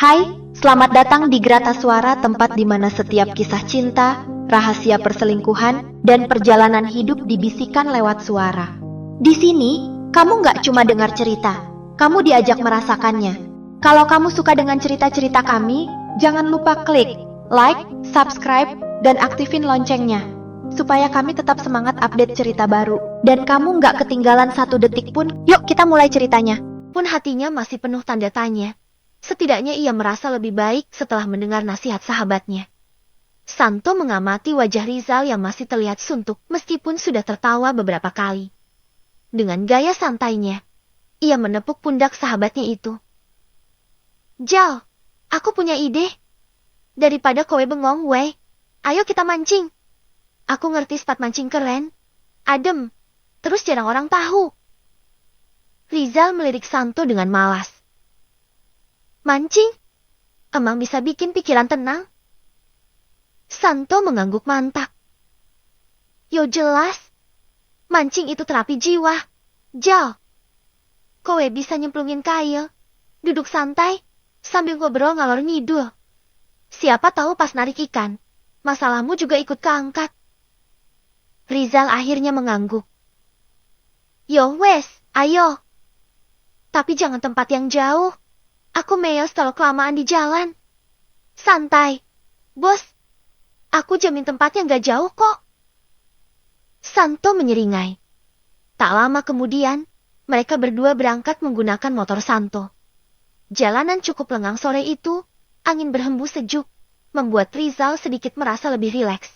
Hai, selamat datang di Grata Suara, tempat di mana setiap kisah cinta, rahasia perselingkuhan, dan perjalanan hidup dibisikkan lewat suara. Di sini, kamu nggak cuma dengar cerita, kamu diajak merasakannya. Kalau kamu suka dengan cerita-cerita kami, jangan lupa klik like, subscribe, dan aktifin loncengnya, supaya kami tetap semangat update cerita baru. Dan kamu nggak ketinggalan satu detik pun. Yuk kita mulai ceritanya. Pun hatinya masih penuh tanda tanya. Setidaknya ia merasa lebih baik setelah mendengar nasihat sahabatnya. Santo mengamati wajah Rizal yang masih terlihat suntuk meskipun sudah tertawa beberapa kali. Dengan gaya santainya, ia menepuk pundak sahabatnya itu. "Jal, aku punya ide. Daripada kowe bengong, weh, ayo kita mancing. Aku ngerti spot mancing keren, adem, terus jarang orang tahu." Rizal melirik Santo dengan malas. "Mancing? Emang bisa bikin pikiran tenang?" Santo mengangguk mantap. "Yo jelas. Mancing itu terapi jiwa. Jal, kowe bisa nyemplungin kail, duduk santai, sambil ngobrol ngalor ngidul. Siapa tahu pas narik ikan, masalahmu juga ikut keangkat." Rizal akhirnya mengangguk. "Yo wes, ayo. Tapi jangan tempat yang jauh. Aku meyos kalau kelamaan di jalan." "Santai, bos. Aku jamin tempatnya nggak jauh kok." Santo menyeringai. Tak lama kemudian, mereka berdua berangkat menggunakan motor Santo. Jalanan cukup lengang sore itu, angin berhembus sejuk, membuat Rizal sedikit merasa lebih rileks.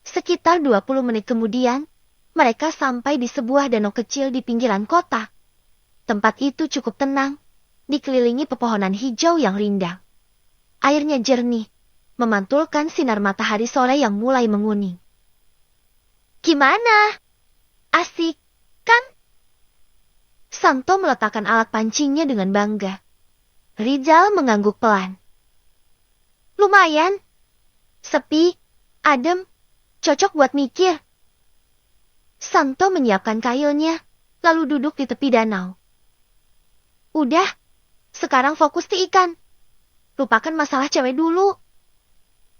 Sekitar 20 menit kemudian, mereka sampai di sebuah danau kecil di pinggiran kota. Tempat itu cukup tenang, dikelilingi pepohonan hijau yang rindang. Airnya jernih, memantulkan sinar matahari sore yang mulai menguning. "Gimana? Asik, kan?" Santo meletakkan alat pancingnya dengan bangga. Rizal mengangguk pelan. "Lumayan. Sepi, adem, cocok buat mikir." Santo menyiapkan kailnya, lalu duduk di tepi danau. "Udah, sekarang fokus di ikan. Lupakan masalah cewek dulu.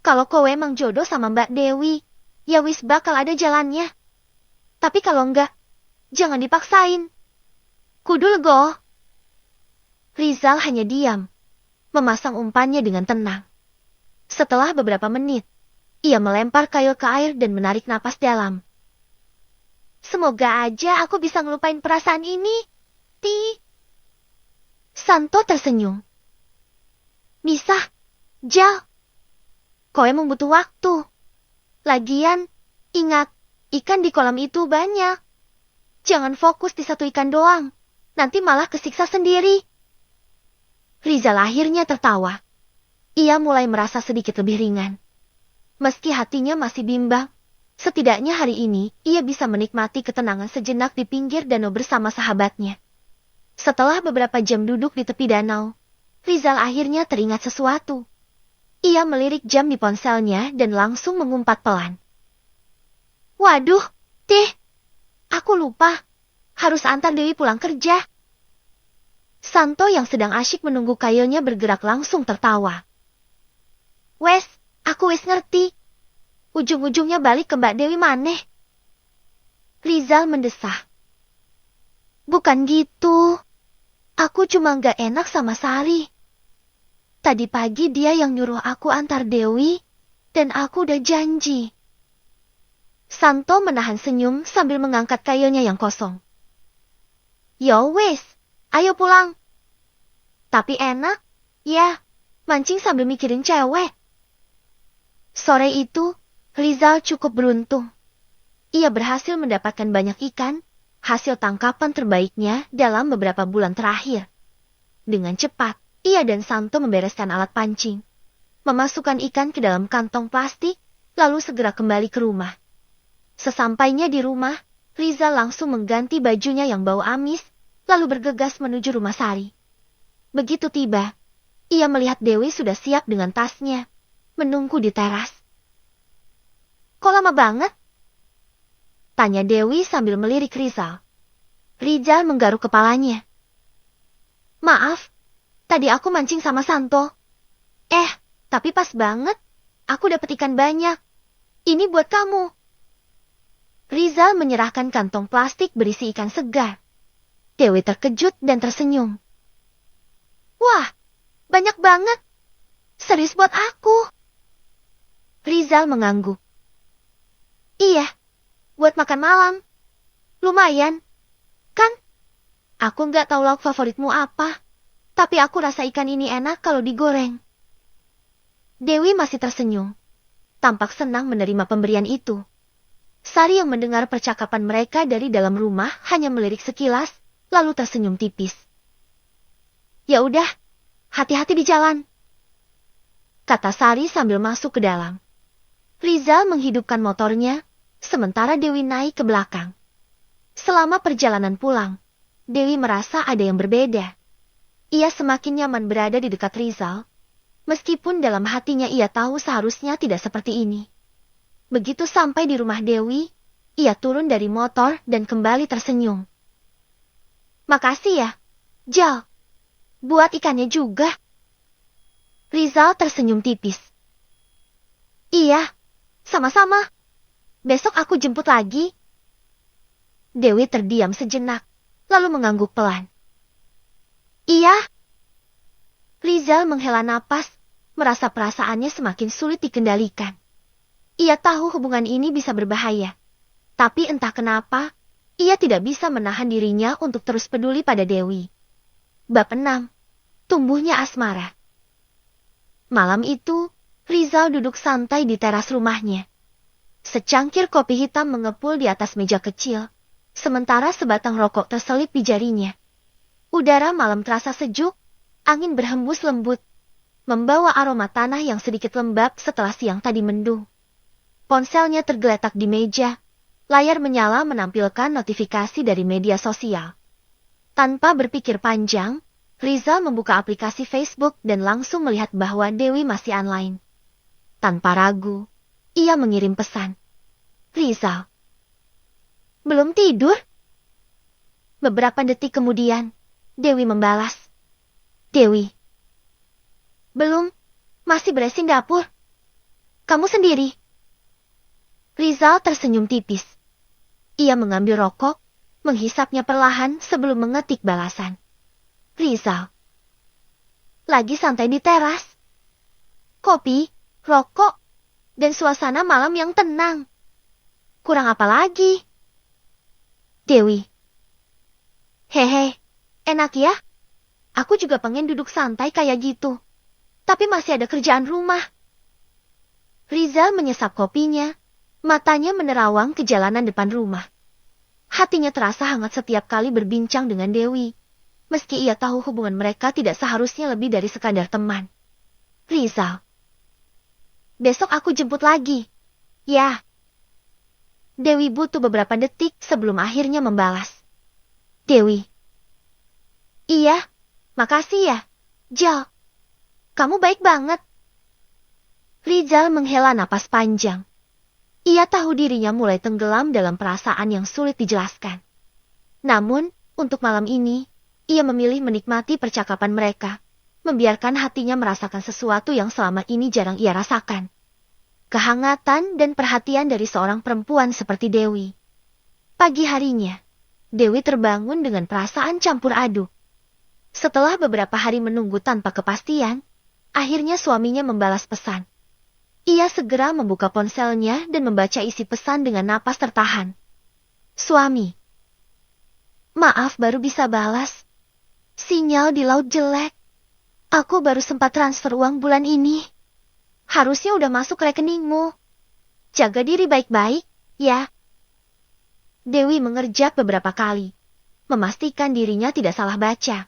Kalau kowe emang jodoh sama Mbak Dewi, ya wis bakal ada jalannya. Tapi kalau enggak, jangan dipaksain. Kudu lego." Rizal hanya diam, memasang umpannya dengan tenang. Setelah beberapa menit, ia melempar kail ke air dan menarik napas dalam. "Semoga aja aku bisa ngelupain perasaan ini. Santo tersenyum. "Bisa, Jal. Kowe emang butuh waktu. Lagian, ingat, ikan di kolam itu banyak. Jangan fokus di satu ikan doang, nanti malah kesiksa sendiri." Rizal akhirnya tertawa. Ia mulai merasa sedikit lebih ringan. Meski hatinya masih bimbang, setidaknya hari ini ia bisa menikmati ketenangan sejenak di pinggir danau bersama sahabatnya. Setelah beberapa jam duduk di tepi danau, Rizal akhirnya teringat sesuatu. Ia melirik jam di ponselnya dan langsung mengumpat pelan. "Waduh, aku lupa. Harus antar Dewi pulang kerja." Santo yang sedang asyik menunggu kailnya bergerak langsung tertawa. "Wes, aku wes ngerti. Ujung-ujungnya balik ke Mbak Dewi maneh." Rizal mendesah. "Bukan gitu. Aku cuma gak enak sama Sari. Tadi pagi dia yang nyuruh aku antar Dewi, dan aku udah janji." Santo menahan senyum sambil mengangkat kailnya yang kosong. "Yo wes, ayo pulang. Tapi enak, ya, mancing sambil mikirin cewek." Sore itu, Rizal cukup beruntung. Ia berhasil mendapatkan banyak ikan, hasil tangkapan terbaiknya dalam beberapa bulan terakhir. Dengan cepat, ia dan Santo membereskan alat pancing, memasukkan ikan ke dalam kantong plastik, lalu segera kembali ke rumah. Sesampainya di rumah, Rizal langsung mengganti bajunya yang bau amis, lalu bergegas menuju rumah Sari. Begitu tiba, ia melihat Dewi sudah siap dengan tasnya, menunggu di teras. "Kok lama banget?" tanya Dewi sambil melirik Rizal. Rizal menggaruk kepalanya. "Maaf, tadi aku mancing sama Santo. Tapi pas banget. Aku dapet ikan banyak. Ini buat kamu. Rizal menyerahkan kantong plastik berisi ikan segar. Dewi terkejut dan tersenyum. Wah, banyak banget. Serius buat aku. Rizal mengangguk. Iya, buat makan malam. Lumayan, kan? Aku nggak tahu lauk favoritmu apa, tapi aku rasa ikan ini enak kalau digoreng. Dewi masih tersenyum, tampak senang menerima pemberian itu. Sari yang mendengar percakapan mereka dari dalam rumah hanya melirik sekilas, lalu tersenyum tipis. Ya udah, hati-hati di jalan, kata Sari sambil masuk ke dalam. Rizal menghidupkan motornya, sementara Dewi naik ke belakang. Selama perjalanan pulang, Dewi merasa ada yang berbeda. Ia semakin nyaman berada di dekat Rizal, meskipun dalam hatinya ia tahu seharusnya tidak seperti ini. Begitu sampai di rumah Dewi, ia turun dari motor dan kembali tersenyum. Makasih ya, Jal. Buat ikannya juga. Rizal tersenyum tipis. Iya, sama-sama. Besok aku jemput lagi. Dewi terdiam sejenak, lalu mengangguk pelan. Iya. Rizal menghela napas, merasa perasaannya semakin sulit dikendalikan. Ia tahu hubungan ini bisa berbahaya. Tapi entah kenapa, ia tidak bisa menahan dirinya untuk terus peduli pada Dewi. Bab 6. Tumbuhnya asmara. Malam itu, Rizal duduk santai di teras rumahnya. Secangkir kopi hitam mengepul di atas meja kecil, sementara sebatang rokok terselip di jarinya. Udara malam terasa sejuk, angin berhembus lembut, membawa aroma tanah yang sedikit lembab setelah siang tadi mendung. Ponselnya tergeletak di meja, layar menyala menampilkan notifikasi dari media sosial. Tanpa berpikir panjang, Rizal membuka aplikasi Facebook dan langsung melihat bahwa Dewi masih online. Tanpa ragu, ia mengirim pesan. Rizal. Belum tidur? Beberapa detik kemudian, Dewi membalas. Dewi. Belum, masih beresin dapur. Kamu sendiri? Rizal tersenyum tipis. Ia mengambil rokok, menghisapnya perlahan sebelum mengetik balasan. Rizal. Lagi santai di teras. Kopi, rokok, dan suasana malam yang tenang. Kurang apa lagi? Dewi. Hehe, enak ya? Aku juga pengen duduk santai kayak gitu. Tapi masih ada kerjaan rumah. Rizal menyesap kopinya, matanya menerawang ke jalanan depan rumah. Hatinya terasa hangat setiap kali berbincang dengan Dewi. Meski ia tahu hubungan mereka tidak seharusnya lebih dari sekadar teman. Rizal. Besok aku jemput lagi. Ya. Dewi butuh beberapa detik sebelum akhirnya membalas. Dewi. Iya, makasih ya, Jal. Kamu baik banget. Rizal menghela napas panjang. Ia tahu dirinya mulai tenggelam dalam perasaan yang sulit dijelaskan. Namun, untuk malam ini, ia memilih menikmati percakapan mereka, membiarkan hatinya merasakan sesuatu yang selama ini jarang ia rasakan. Kehangatan dan perhatian dari seorang perempuan seperti Dewi. Pagi harinya, Dewi terbangun dengan perasaan campur aduk. Setelah beberapa hari menunggu tanpa kepastian, akhirnya suaminya membalas pesan. Ia segera membuka ponselnya dan membaca isi pesan dengan napas tertahan. Suami. Maaf baru bisa balas. Sinyal di laut jelek. Aku baru sempat transfer uang bulan ini. Harusnya udah masuk rekeningmu. Jaga diri baik-baik, ya. Dewi mengerjak beberapa kali, memastikan dirinya tidak salah baca.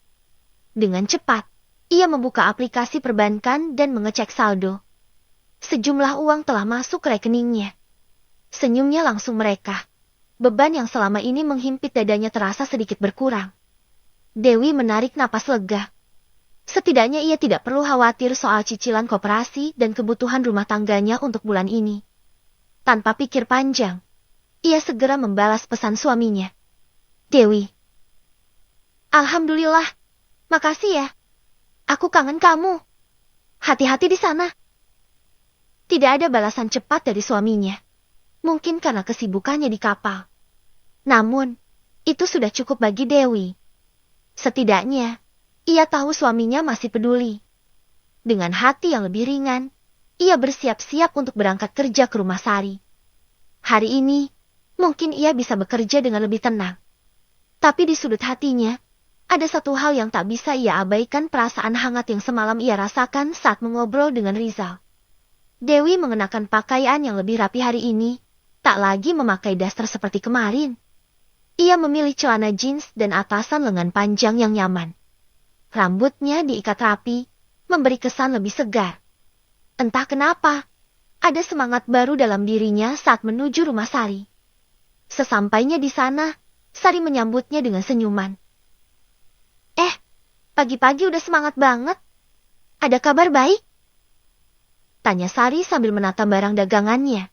Dengan cepat, ia membuka aplikasi perbankan dan mengecek saldo. Sejumlah uang telah masuk ke rekeningnya. Senyumnya langsung mereka. Beban yang selama ini menghimpit dadanya terasa sedikit berkurang. Dewi menarik napas lega. Setidaknya ia tidak perlu khawatir soal cicilan koperasi dan kebutuhan rumah tangganya untuk bulan ini. Tanpa pikir panjang, ia segera membalas pesan suaminya. Dewi. Alhamdulillah. Makasih ya. Aku kangen kamu. Hati-hati di sana. Tidak ada balasan cepat dari suaminya. Mungkin karena kesibukannya di kapal. Namun, itu sudah cukup bagi Dewi. Setidaknya, ia tahu suaminya masih peduli. Dengan hati yang lebih ringan, ia bersiap-siap untuk berangkat kerja ke rumah Sari. Hari ini, mungkin ia bisa bekerja dengan lebih tenang. Tapi di sudut hatinya, ada satu hal yang tak bisa ia abaikan, perasaan hangat yang semalam ia rasakan saat mengobrol dengan Rizal. Dewi mengenakan pakaian yang lebih rapi hari ini, tak lagi memakai daster seperti kemarin. Ia memilih celana jeans dan atasan lengan panjang yang nyaman. Rambutnya diikat rapi, memberi kesan lebih segar. Entah kenapa, ada semangat baru dalam dirinya saat menuju rumah Sari. Sesampainya di sana, Sari menyambutnya dengan senyuman. Pagi-pagi udah semangat banget. Ada kabar baik? Tanya Sari sambil menata barang dagangannya.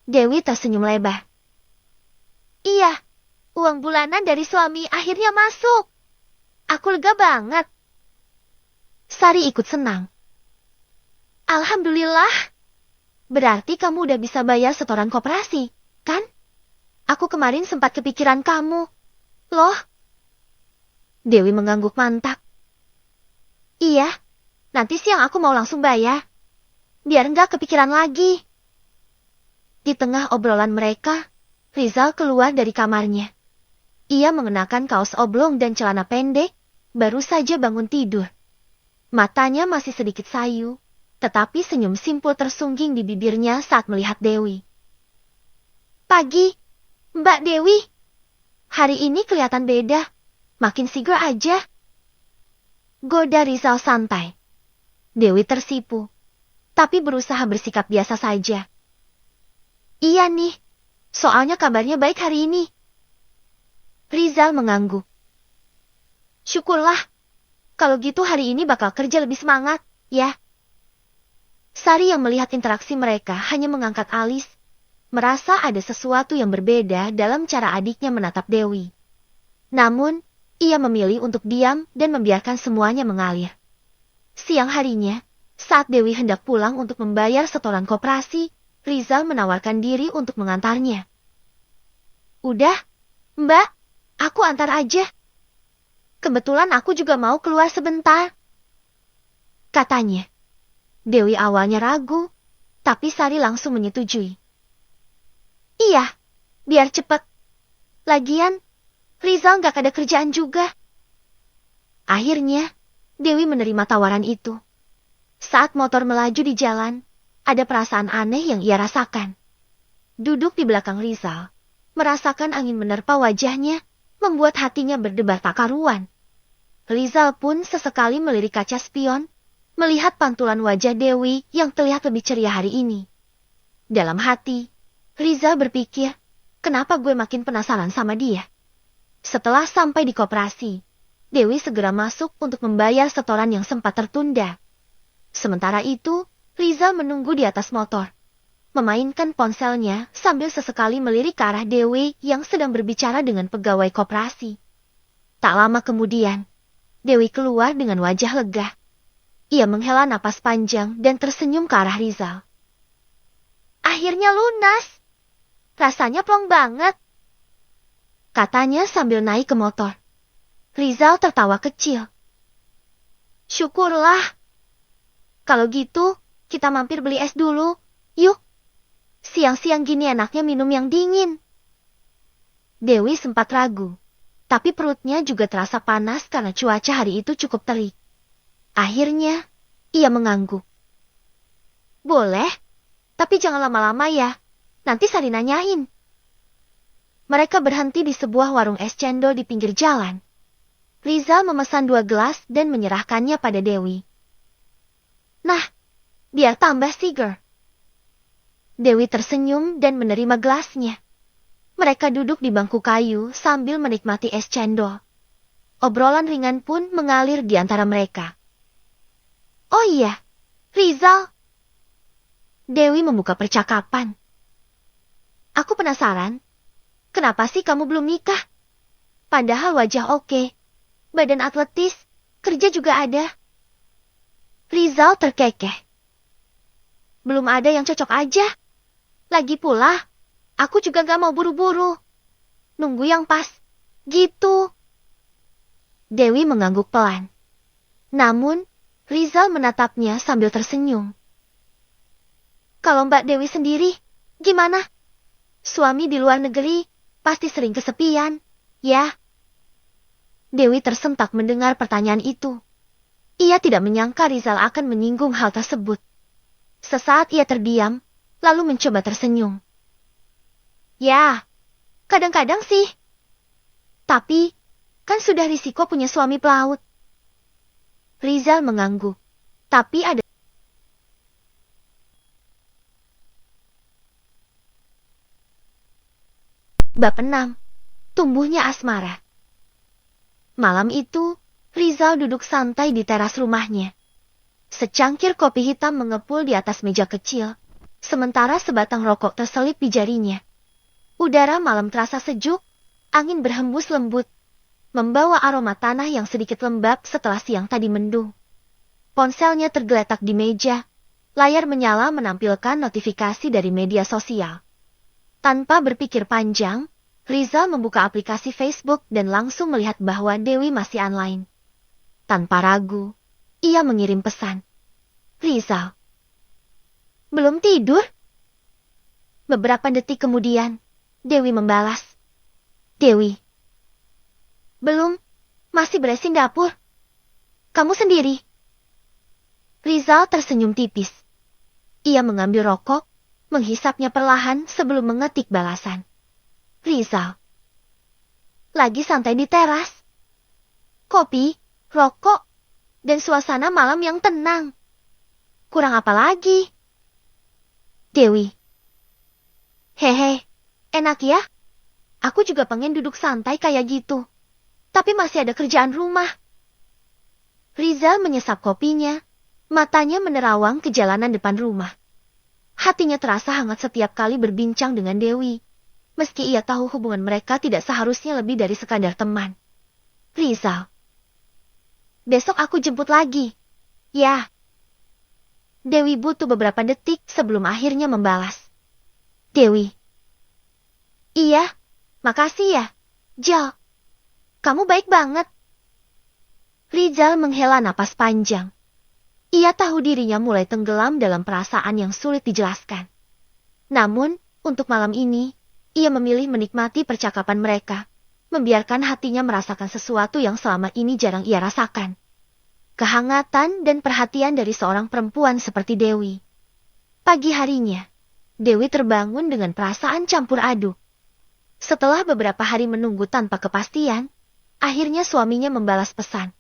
Dewi tersenyum lebar. Iya, uang bulanan dari suami akhirnya masuk. Aku lega banget. Sari ikut senang. Alhamdulillah. Berarti kamu udah bisa bayar setoran koperasi, kan? Aku kemarin sempat kepikiran kamu. Loh? Dewi mengangguk mantap. Iya, nanti siang aku mau langsung bayar. Biar nggak kepikiran lagi. Di tengah obrolan mereka, Rizal keluar dari kamarnya. Ia mengenakan kaos oblong dan celana pendek, baru saja bangun tidur. Matanya masih sedikit sayu, tetapi senyum simpul tersungging di bibirnya saat melihat Dewi. Pagi, Mbak Dewi. Hari ini kelihatan beda, makin segar aja. Goda Rizal santai. Dewi tersipu, tapi berusaha bersikap biasa saja. Iya nih, soalnya kabarnya baik hari ini. Rizal mengangguk. Syukurlah, kalau gitu hari ini bakal kerja lebih semangat, ya. Sari yang melihat interaksi mereka hanya mengangkat alis, merasa ada sesuatu yang berbeda dalam cara adiknya menatap Dewi. Namun, ia memilih untuk diam dan membiarkan semuanya mengalir. Siang harinya, saat Dewi hendak pulang untuk membayar setoran koperasi, Rizal menawarkan diri untuk mengantarnya. Udah, Mbak, aku antar aja. Kebetulan aku juga mau keluar sebentar, katanya. Dewi awalnya ragu, tapi Sari langsung menyetujui. Iya, biar cepet. Lagian, Rizal gak ada kerjaan juga. Akhirnya, Dewi menerima tawaran itu. Saat motor melaju di jalan, ada perasaan aneh yang ia rasakan. Duduk di belakang Rizal, merasakan angin menerpa wajahnya, membuat hatinya berdebar tak karuan. Rizal pun sesekali melirik kaca spion, melihat pantulan wajah Dewi yang terlihat lebih ceria hari ini. Dalam hati, Rizal berpikir, kenapa gue makin penasaran sama dia? Setelah sampai di koperasi, Dewi segera masuk untuk membayar setoran yang sempat tertunda. Sementara itu, Rizal menunggu di atas motor, memainkan ponselnya sambil sesekali melirik ke arah Dewi yang sedang berbicara dengan pegawai koperasi. Tak lama kemudian, Dewi keluar dengan wajah lega. Ia menghela napas panjang dan tersenyum ke arah Rizal. Akhirnya lunas. Rasanya plong banget, katanya sambil naik ke motor. Rizal tertawa kecil. Syukurlah. Kalau gitu, kita mampir beli es dulu. Yuk. Siang-siang gini enaknya minum yang dingin. Dewi sempat ragu, tapi perutnya juga terasa panas karena cuaca hari itu cukup terik. Akhirnya, ia mengangguk. Boleh, tapi jangan lama-lama ya. Nanti Sari nanyain. Mereka berhenti di sebuah warung es cendol di pinggir jalan. Rizal memesan 2 gelas dan menyerahkannya pada Dewi. Nah, biar tambah seger. Dewi tersenyum dan menerima gelasnya. Mereka duduk di bangku kayu sambil menikmati es cendol. Obrolan ringan pun mengalir di antara mereka. Oh iya, Rizal. Dewi membuka percakapan. Aku penasaran. Kenapa sih kamu belum nikah? Padahal wajah oke, badan atletis, kerja juga ada. Rizal terkekeh. Belum ada yang cocok aja. Lagi pula, aku juga gak mau buru-buru. Nunggu yang pas. Gitu. Dewi mengangguk pelan. Namun, Rizal menatapnya sambil tersenyum. Kalau Mbak Dewi sendiri, gimana? Suami di luar negeri pasti sering kesepian, ya? Dewi tersentak mendengar pertanyaan itu. Ia tidak menyangka Rizal akan menyinggung hal tersebut. Sesaat ia terdiam, lalu mencoba tersenyum. Ya, kadang-kadang sih. Tapi, kan sudah risiko punya suami pelaut. Rizal mengangguk. Tapi ada Bab 6. Tumbuhnya asmara. Malam itu, Rizal duduk santai di teras rumahnya. Secangkir kopi hitam mengepul di atas meja kecil, sementara sebatang rokok terselip di jarinya. Udara malam terasa sejuk, angin berhembus lembut, membawa aroma tanah yang sedikit lembab setelah siang tadi mendung. Ponselnya tergeletak di meja, layar menyala menampilkan notifikasi dari media sosial. Tanpa berpikir panjang, Rizal membuka aplikasi Facebook dan langsung melihat bahwa Dewi masih online. Tanpa ragu, ia mengirim pesan. Rizal. Belum tidur? Beberapa detik kemudian, Dewi membalas. Dewi. Belum, masih beresin dapur. Kamu sendiri? Rizal tersenyum tipis. Ia mengambil rokok, menghisapnya perlahan sebelum mengetik balasan. Rizal. Lagi santai di teras. Kopi, rokok, dan suasana malam yang tenang. Kurang apa lagi? Dewi. Hehe, enak ya? Aku juga pengen duduk santai kayak gitu. Tapi masih ada kerjaan rumah. Rizal menyesap kopinya, matanya menerawang ke jalanan depan rumah. Hatinya terasa hangat setiap kali berbincang dengan Dewi. Meski ia tahu hubungan mereka tidak seharusnya lebih dari sekadar teman. Rizal. Besok aku jemput lagi. Ya. Dewi butuh beberapa detik sebelum akhirnya membalas. Dewi. Iya, makasih ya. Jal. Kamu baik banget. Rizal menghela napas panjang. Ia tahu dirinya mulai tenggelam dalam perasaan yang sulit dijelaskan. Namun, untuk malam ini, ia memilih menikmati percakapan mereka, membiarkan hatinya merasakan sesuatu yang selama ini jarang ia rasakan. Kehangatan dan perhatian dari seorang perempuan seperti Dewi. Pagi harinya, Dewi terbangun dengan perasaan campur aduk. Setelah beberapa hari menunggu tanpa kepastian, akhirnya suaminya membalas pesan.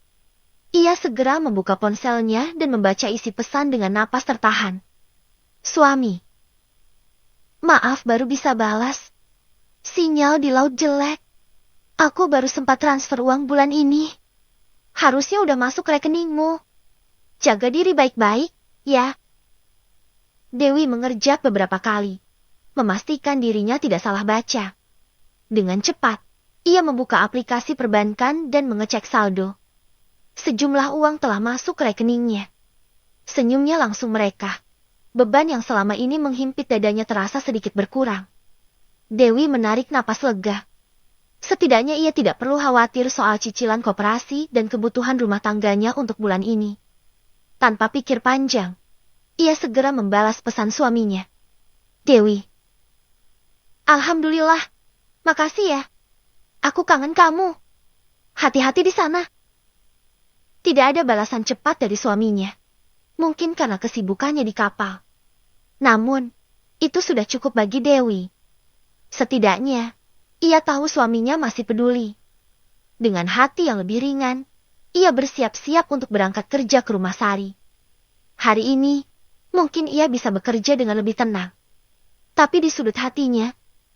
Ia segera membuka ponselnya dan membaca isi pesan dengan napas tertahan. Suami. Maaf baru bisa balas. Sinyal di laut jelek. Aku baru sempat transfer uang bulan ini. Harusnya udah masuk rekeningmu. Jaga diri baik-baik, ya. Dewi mengerjap beberapa kali, memastikan dirinya tidak salah baca. Dengan cepat, ia membuka aplikasi perbankan dan mengecek saldo. Sejumlah uang telah masuk ke rekeningnya. Senyumnya langsung mereka. Beban yang selama ini menghimpit dadanya terasa sedikit berkurang. Dewi menarik napas lega. Setidaknya ia tidak perlu khawatir soal cicilan koperasi dan kebutuhan rumah tangganya untuk bulan ini. Tanpa pikir panjang, ia segera membalas pesan suaminya. Dewi. Alhamdulillah. Makasih ya. Aku kangen kamu. Hati-hati di sana. Tidak ada balasan cepat dari suaminya. Mungkin karena kesibukannya di kapal. Namun, itu sudah cukup bagi Dewi. Setidaknya, ia tahu suaminya masih peduli. Dengan hati yang lebih ringan, ia bersiap-siap untuk berangkat kerja ke rumah Sari. Hari ini, mungkin ia bisa bekerja dengan lebih tenang. Tapi di sudut hatinya,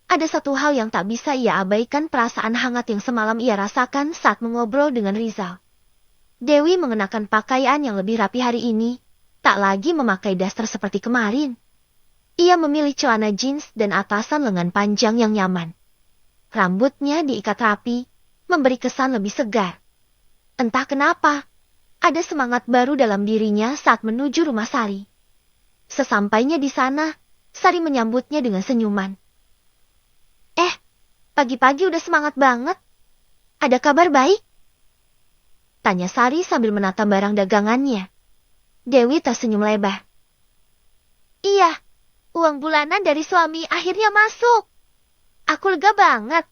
ada satu hal yang tak bisa ia abaikan, perasaan hangat yang semalam ia rasakan saat mengobrol dengan Rizal. Dewi mengenakan pakaian yang lebih rapi hari ini, tak lagi memakai daster seperti kemarin. Ia memilih celana jeans dan atasan lengan panjang yang nyaman. Rambutnya diikat rapi, memberi kesan lebih segar. Entah kenapa, Ada semangat baru dalam dirinya saat menuju rumah Sari. Sesampainya di sana, Sari menyambutnya dengan senyuman. Pagi-pagi udah semangat banget. Ada kabar baik? Tanya Sari sambil menata barang dagangannya. Dewi tersenyum lebar. Iya, uang bulanan dari suami akhirnya masuk. Aku lega banget.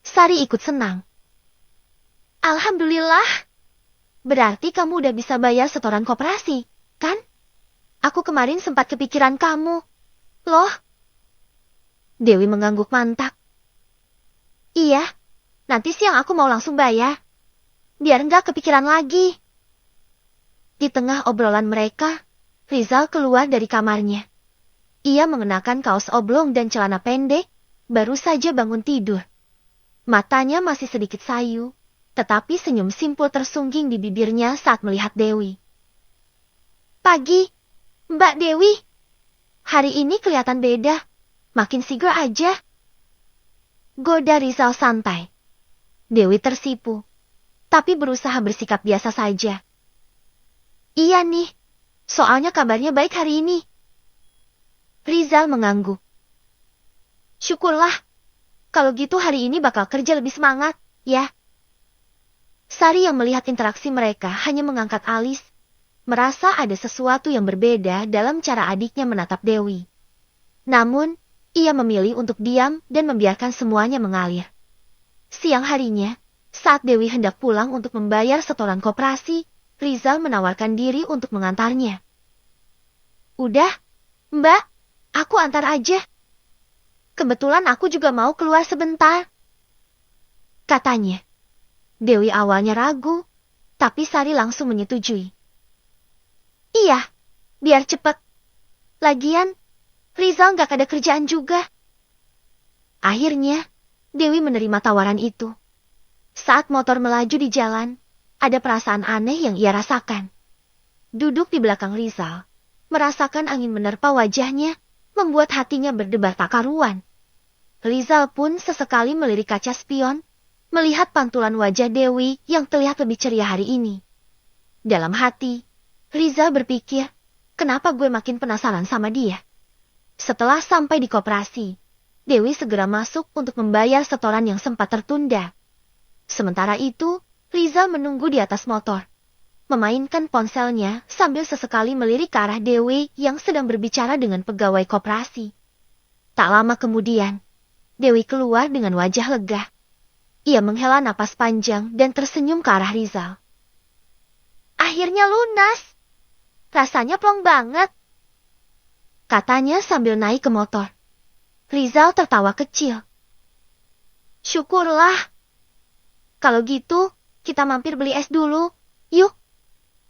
Sari ikut senang. Alhamdulillah. Berarti kamu udah bisa bayar setoran koperasi, kan? Aku kemarin sempat kepikiran kamu. Loh? Dewi mengangguk mantap. Iya, nanti siang aku mau langsung bayar. Biar nggak kepikiran lagi. Di tengah obrolan mereka, Rizal keluar dari kamarnya. Ia mengenakan kaos oblong dan celana pendek, baru saja bangun tidur. Matanya masih sedikit sayu, tetapi senyum simpul tersungging di bibirnya saat melihat Dewi. Pagi, Mbak Dewi. Hari ini kelihatan beda, makin seger aja. Goda Rizal santai. Dewi tersipu, tapi berusaha bersikap biasa saja. Iya nih, soalnya kabarnya baik hari ini. Rizal mengangguk. Syukurlah, kalau gitu hari ini bakal kerja lebih semangat, ya. Sari yang melihat interaksi mereka hanya mengangkat alis, merasa ada sesuatu yang berbeda dalam cara adiknya menatap Dewi. Namun, ia memilih untuk diam dan membiarkan semuanya mengalir. Siang harinya, saat Dewi hendak pulang untuk membayar setoran koperasi, Rizal menawarkan diri untuk mengantarnya. Udah, Mbak, aku antar aja. Kebetulan aku juga mau keluar sebentar, katanya. Dewi awalnya ragu, tapi Sari langsung menyetujui. Iya, biar cepet. Lagian, Rizal nggak ada kerjaan juga. Akhirnya, Dewi menerima tawaran itu. Saat motor melaju di jalan, ada perasaan aneh yang ia rasakan. Duduk di belakang Rizal, merasakan angin menerpa wajahnya, membuat hatinya berdebar tak karuan. Rizal pun sesekali melirik kaca spion, melihat pantulan wajah Dewi yang terlihat lebih ceria hari ini. Dalam hati, Rizal berpikir, kenapa gue makin penasaran sama dia? Setelah sampai di koperasi, Dewi segera masuk untuk membayar setoran yang sempat tertunda. Sementara itu, Rizal menunggu di atas motor, memainkan ponselnya sambil sesekali melirik ke arah Dewi yang sedang berbicara dengan pegawai koperasi. Tak lama kemudian, Dewi keluar dengan wajah lega. Ia menghela napas panjang dan tersenyum ke arah Rizal. Akhirnya lunas. Rasanya plong banget, katanya sambil naik ke motor. Rizal tertawa kecil. Syukurlah. Kalau gitu, kita mampir beli es dulu. Yuk.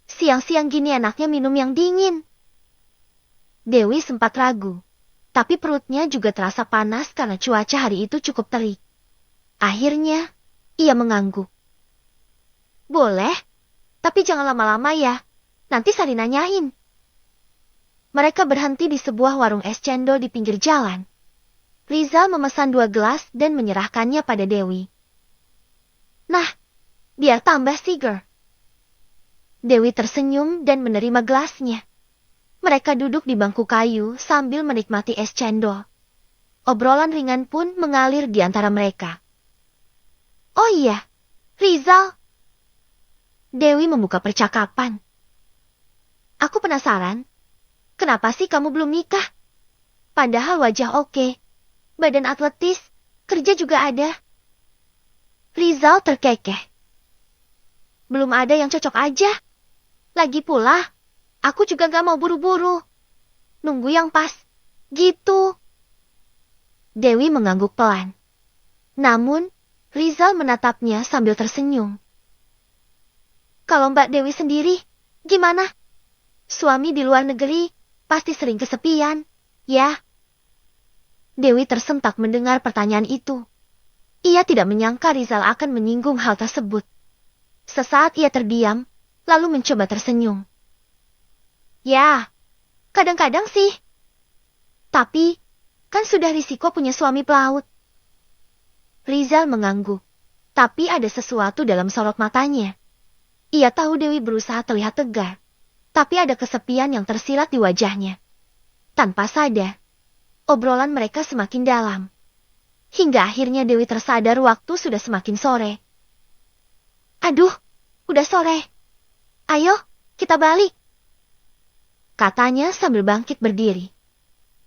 Siang-siang gini enaknya minum yang dingin. Dewi sempat ragu, tapi perutnya juga terasa panas karena cuaca hari itu cukup terik. Akhirnya, ia mengangguk. Boleh, tapi jangan lama-lama ya. Nanti Sari nanyain. Mereka berhenti di sebuah warung es cendol di pinggir jalan. Rizal memesan 2 gelas dan menyerahkannya pada Dewi. Nah, biar tambah seger. Dewi tersenyum dan menerima gelasnya. Mereka duduk di bangku kayu sambil menikmati es cendol. Obrolan ringan pun mengalir di antara mereka. Oh iya, Rizal. Dewi membuka percakapan. Aku penasaran, kenapa sih kamu belum nikah? Padahal wajah oke, badan atletis, kerja juga ada. Rizal terkekeh. Belum ada yang cocok aja. Lagi pula, aku juga gak mau buru-buru. Nunggu yang pas, gitu. Dewi mengangguk pelan. Namun, Rizal menatapnya sambil tersenyum. Kalau Mbak Dewi sendiri, gimana? Suami di luar negeri pasti sering kesepian, ya? Dewi tersentak mendengar pertanyaan itu. Ia tidak menyangka Rizal akan menyinggung hal tersebut. Sesaat ia terdiam, lalu mencoba tersenyum. Ya, kadang-kadang sih. Tapi, kan sudah risiko punya suami pelaut. Rizal mengangguk, tapi ada sesuatu dalam sorot matanya. Ia tahu Dewi berusaha terlihat tegar, tapi ada kesepian yang tersirat di wajahnya. Tanpa sadar, obrolan mereka semakin dalam. Hingga akhirnya Dewi tersadar waktu sudah semakin sore. Aduh, udah sore. Ayo, kita balik. Katanya sambil bangkit berdiri.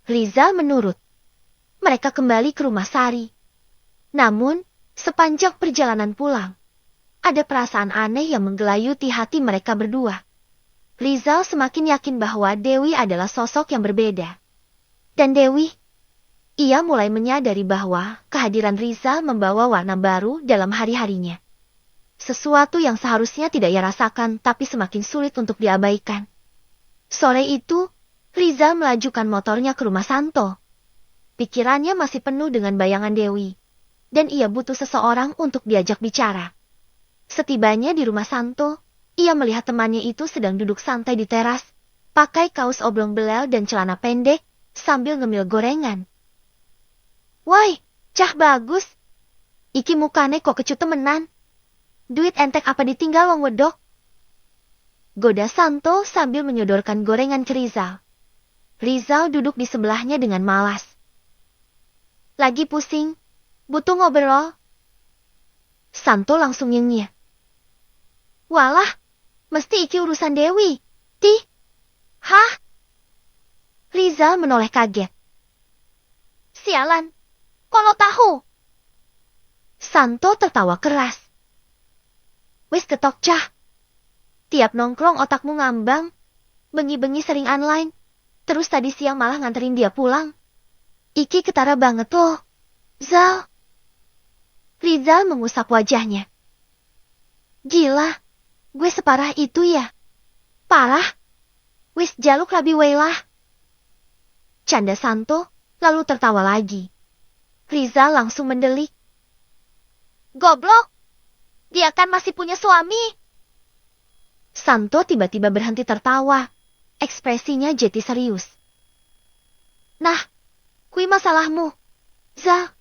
Rizal menurut. Mereka kembali ke rumah Sari. Namun, sepanjang perjalanan pulang, ada perasaan aneh yang menggelayuti hati mereka berdua. Rizal semakin yakin bahwa Dewi adalah sosok yang berbeda. Dan Dewi, ia mulai menyadari bahwa kehadiran Rizal membawa warna baru dalam hari-harinya. Sesuatu yang seharusnya tidak ia rasakan tapi semakin sulit untuk diabaikan. Sore itu, Rizal melajukan motornya ke rumah Santo. Pikirannya masih penuh dengan bayangan Dewi, dan ia butuh seseorang untuk diajak bicara. Setibanya di rumah Santo, ia melihat temannya itu sedang duduk santai di teras, pakai kaos oblong belel dan celana pendek, sambil ngemil gorengan. Woi, cah bagus. Iki mukane kok kecut temenan. Duit entek apa ditinggal wong wedok? Goda Santo sambil menyodorkan gorengan ke Rizal. Rizal duduk di sebelahnya dengan malas. Lagi pusing, butuh ngobrol. Santo langsung nyengir. Walah, mesti iki urusan Dewi. Hah? Rizal menoleh kaget. Sialan, kalau tahu. Santo tertawa keras. Wis ketok cah. Tiap nongkrong otakmu ngambang. Bengi-bengi sering online. Terus tadi siang malah nganterin dia pulang. Iki ketara banget loh. Zal. Rizal mengusap wajahnya. Gila, gue separah itu ya? Parah? Wis jaluk rabi weilah. Canda Santo, lalu tertawa lagi. Rizal langsung mendelik. Goblok! Dia kan masih punya suami. Santo tiba-tiba berhenti tertawa. Ekspresinya jadi serius. Nah, kui masalahmu. Zal,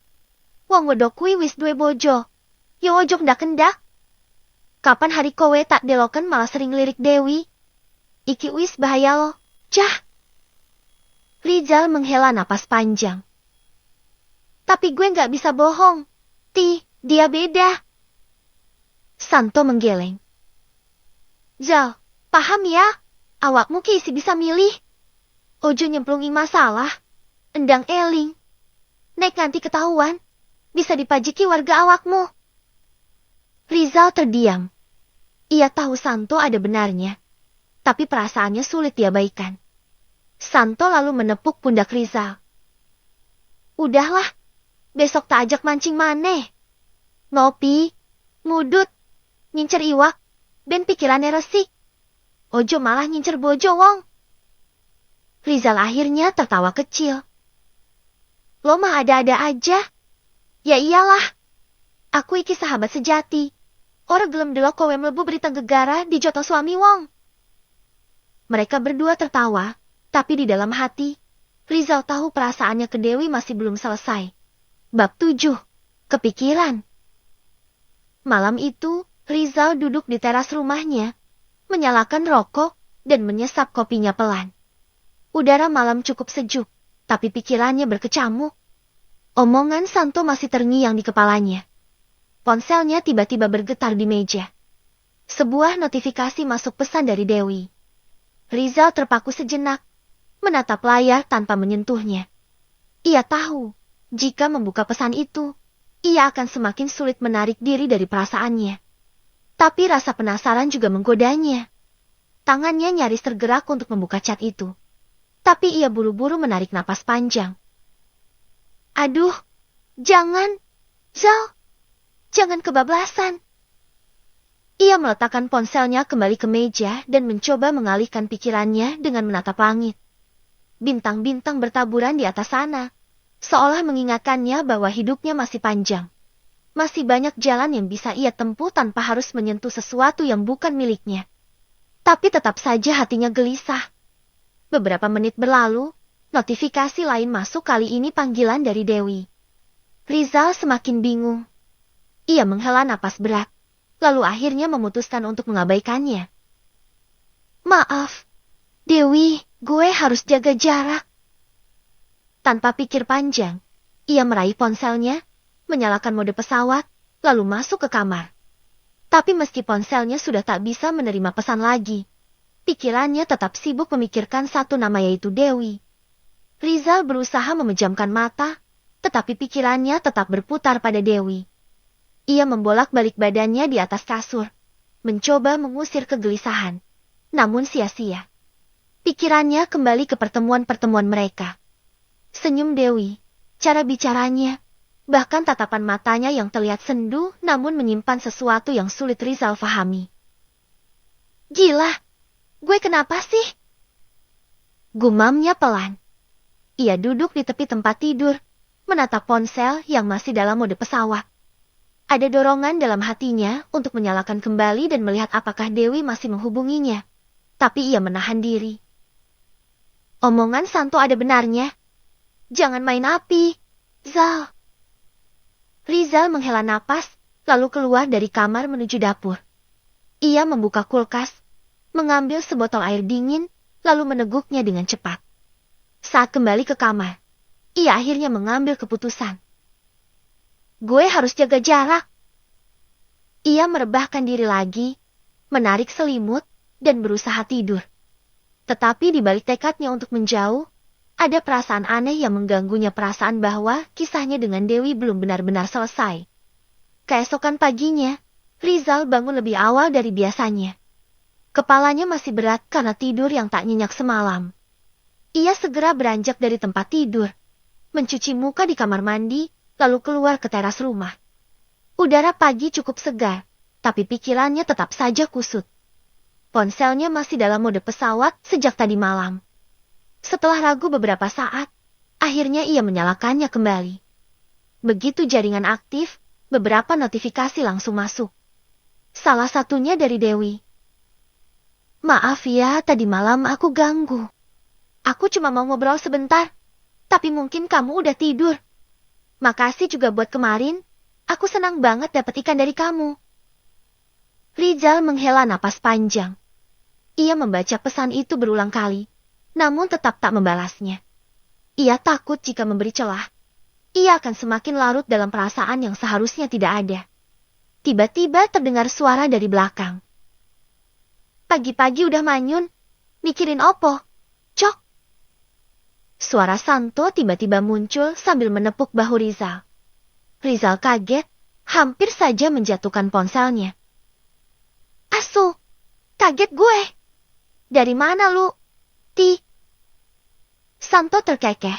wong wedok kui wis duwe bojo. Yo ojok ndak kendak. Kapan hari kowe tak deloken malah sering lirik Dewi. Iki wis bahaya loh, cah. Rizal menghela napas panjang. Tapi gue nggak bisa bohong. Dia beda. Santo menggeleng. Zal, paham ya? Awakmu kisi bisa milih. Ojo nyemplungin masalah. Endang eling. Nek nganti ketahuan, bisa dipajiki warga awakmu. Rizal terdiam. Ia tahu Santo ada benarnya. Tapi perasaannya sulit diabaikan. Santo lalu menepuk pundak Rizal. Udahlah, besok tak ajak mancing maneh. Ngopi, ngudut, ngincer iwak, ben pikirannya resik. Ojo malah ngincer bojo wong. Rizal akhirnya tertawa kecil. Lo mah ada-ada aja. Ya iyalah. Aku iki sahabat sejati. Ora gelem delok kowe mlebu berita gegara di joto suami wong. Mereka berdua tertawa, tapi di dalam hati, Rizal tahu perasaannya ke Dewi masih belum selesai. Bab 7. Kepikiran. Malam itu, Rizal duduk di teras rumahnya, menyalakan rokok, dan menyesap kopinya pelan. Udara malam cukup sejuk, tapi pikirannya berkecamuk. Omongan Santo masih terngiang di kepalanya. Ponselnya tiba-tiba bergetar di meja. Sebuah notifikasi masuk pesan dari Dewi. Rizal terpaku sejenak, menatap layar tanpa menyentuhnya. Ia tahu, jika membuka pesan itu, ia akan semakin sulit menarik diri dari perasaannya. Tapi rasa penasaran juga menggodanya. Tangannya nyaris tergerak untuk membuka chat itu. Tapi ia buru-buru menarik napas panjang. Aduh, jangan, Zal, jangan kebablasan. Ia meletakkan ponselnya kembali ke meja dan mencoba mengalihkan pikirannya dengan menatap langit. Bintang-bintang bertaburan di atas sana, seolah mengingatkannya bahwa hidupnya masih panjang. Masih banyak jalan yang bisa ia tempuh tanpa harus menyentuh sesuatu yang bukan miliknya. Tapi tetap saja hatinya gelisah. Beberapa menit berlalu, notifikasi lain masuk, kali ini panggilan dari Dewi. Rizal semakin bingung. Ia menghela napas berat. lalu akhirnya memutuskan untuk mengabaikannya. Maaf, Dewi, gue harus jaga jarak. Tanpa pikir panjang, ia meraih ponselnya, menyalakan mode pesawat, lalu masuk ke kamar. Tapi meski ponselnya sudah tak bisa menerima pesan lagi, pikirannya tetap sibuk memikirkan satu nama yaitu Dewi. Rizal berusaha memejamkan mata, tetapi pikirannya tetap berputar pada Dewi. Ia membolak-balik badannya di atas kasur, mencoba mengusir kegelisahan. Namun sia-sia. Pikirannya kembali ke pertemuan-pertemuan mereka. Senyum Dewi, cara bicaranya, bahkan tatapan matanya yang terlihat sendu namun menyimpan sesuatu yang sulit Rizal fahami. Gila, gue kenapa sih? Gumamnya pelan. Ia duduk di tepi tempat tidur, menatap ponsel yang masih dalam mode pesawat. Ada dorongan dalam hatinya untuk menyalakan kembali dan melihat apakah Dewi masih menghubunginya. Tapi ia menahan diri. Omongan Santo ada benarnya. Jangan main api, Zal. Rizal menghela napas, lalu keluar dari kamar menuju dapur. Ia membuka kulkas, mengambil sebotol air dingin, lalu meneguknya dengan cepat. Saat kembali ke kamar, ia akhirnya mengambil keputusan. Gue harus jaga jarak. Ia merebahkan diri lagi, menarik selimut, dan berusaha tidur. Tetapi di balik tekadnya untuk menjauh, ada perasaan aneh yang mengganggunya, perasaan bahwa kisahnya dengan Dewi belum benar-benar selesai. Keesokan paginya, Rizal bangun lebih awal dari biasanya. Kepalanya masih berat karena tidur yang tak nyenyak semalam. Ia segera beranjak dari tempat tidur, mencuci muka di kamar mandi, lalu keluar ke teras rumah. Udara pagi cukup segar, tapi pikirannya tetap saja kusut. Ponselnya masih dalam mode pesawat sejak tadi malam. Setelah ragu beberapa saat, akhirnya ia menyalakannya kembali. Begitu jaringan aktif, beberapa notifikasi langsung masuk. Salah satunya dari Dewi. Maaf ya, tadi malam aku ganggu. Aku cuma mau ngobrol sebentar, tapi mungkin kamu udah tidur. Makasih juga buat kemarin, aku senang banget dapat ikan dari kamu. Rizal menghela napas panjang. Ia membaca pesan itu berulang kali, namun tetap tak membalasnya. Ia takut jika memberi celah, ia akan semakin larut dalam perasaan yang seharusnya tidak ada. Tiba-tiba terdengar suara dari belakang. Pagi-pagi udah manyun, mikirin opo? Cok! Suara Santo tiba-tiba muncul sambil menepuk bahu Rizal. Rizal kaget, hampir saja menjatuhkan ponselnya. Asu, kaget gue. Dari mana lu? Santo terkekeh,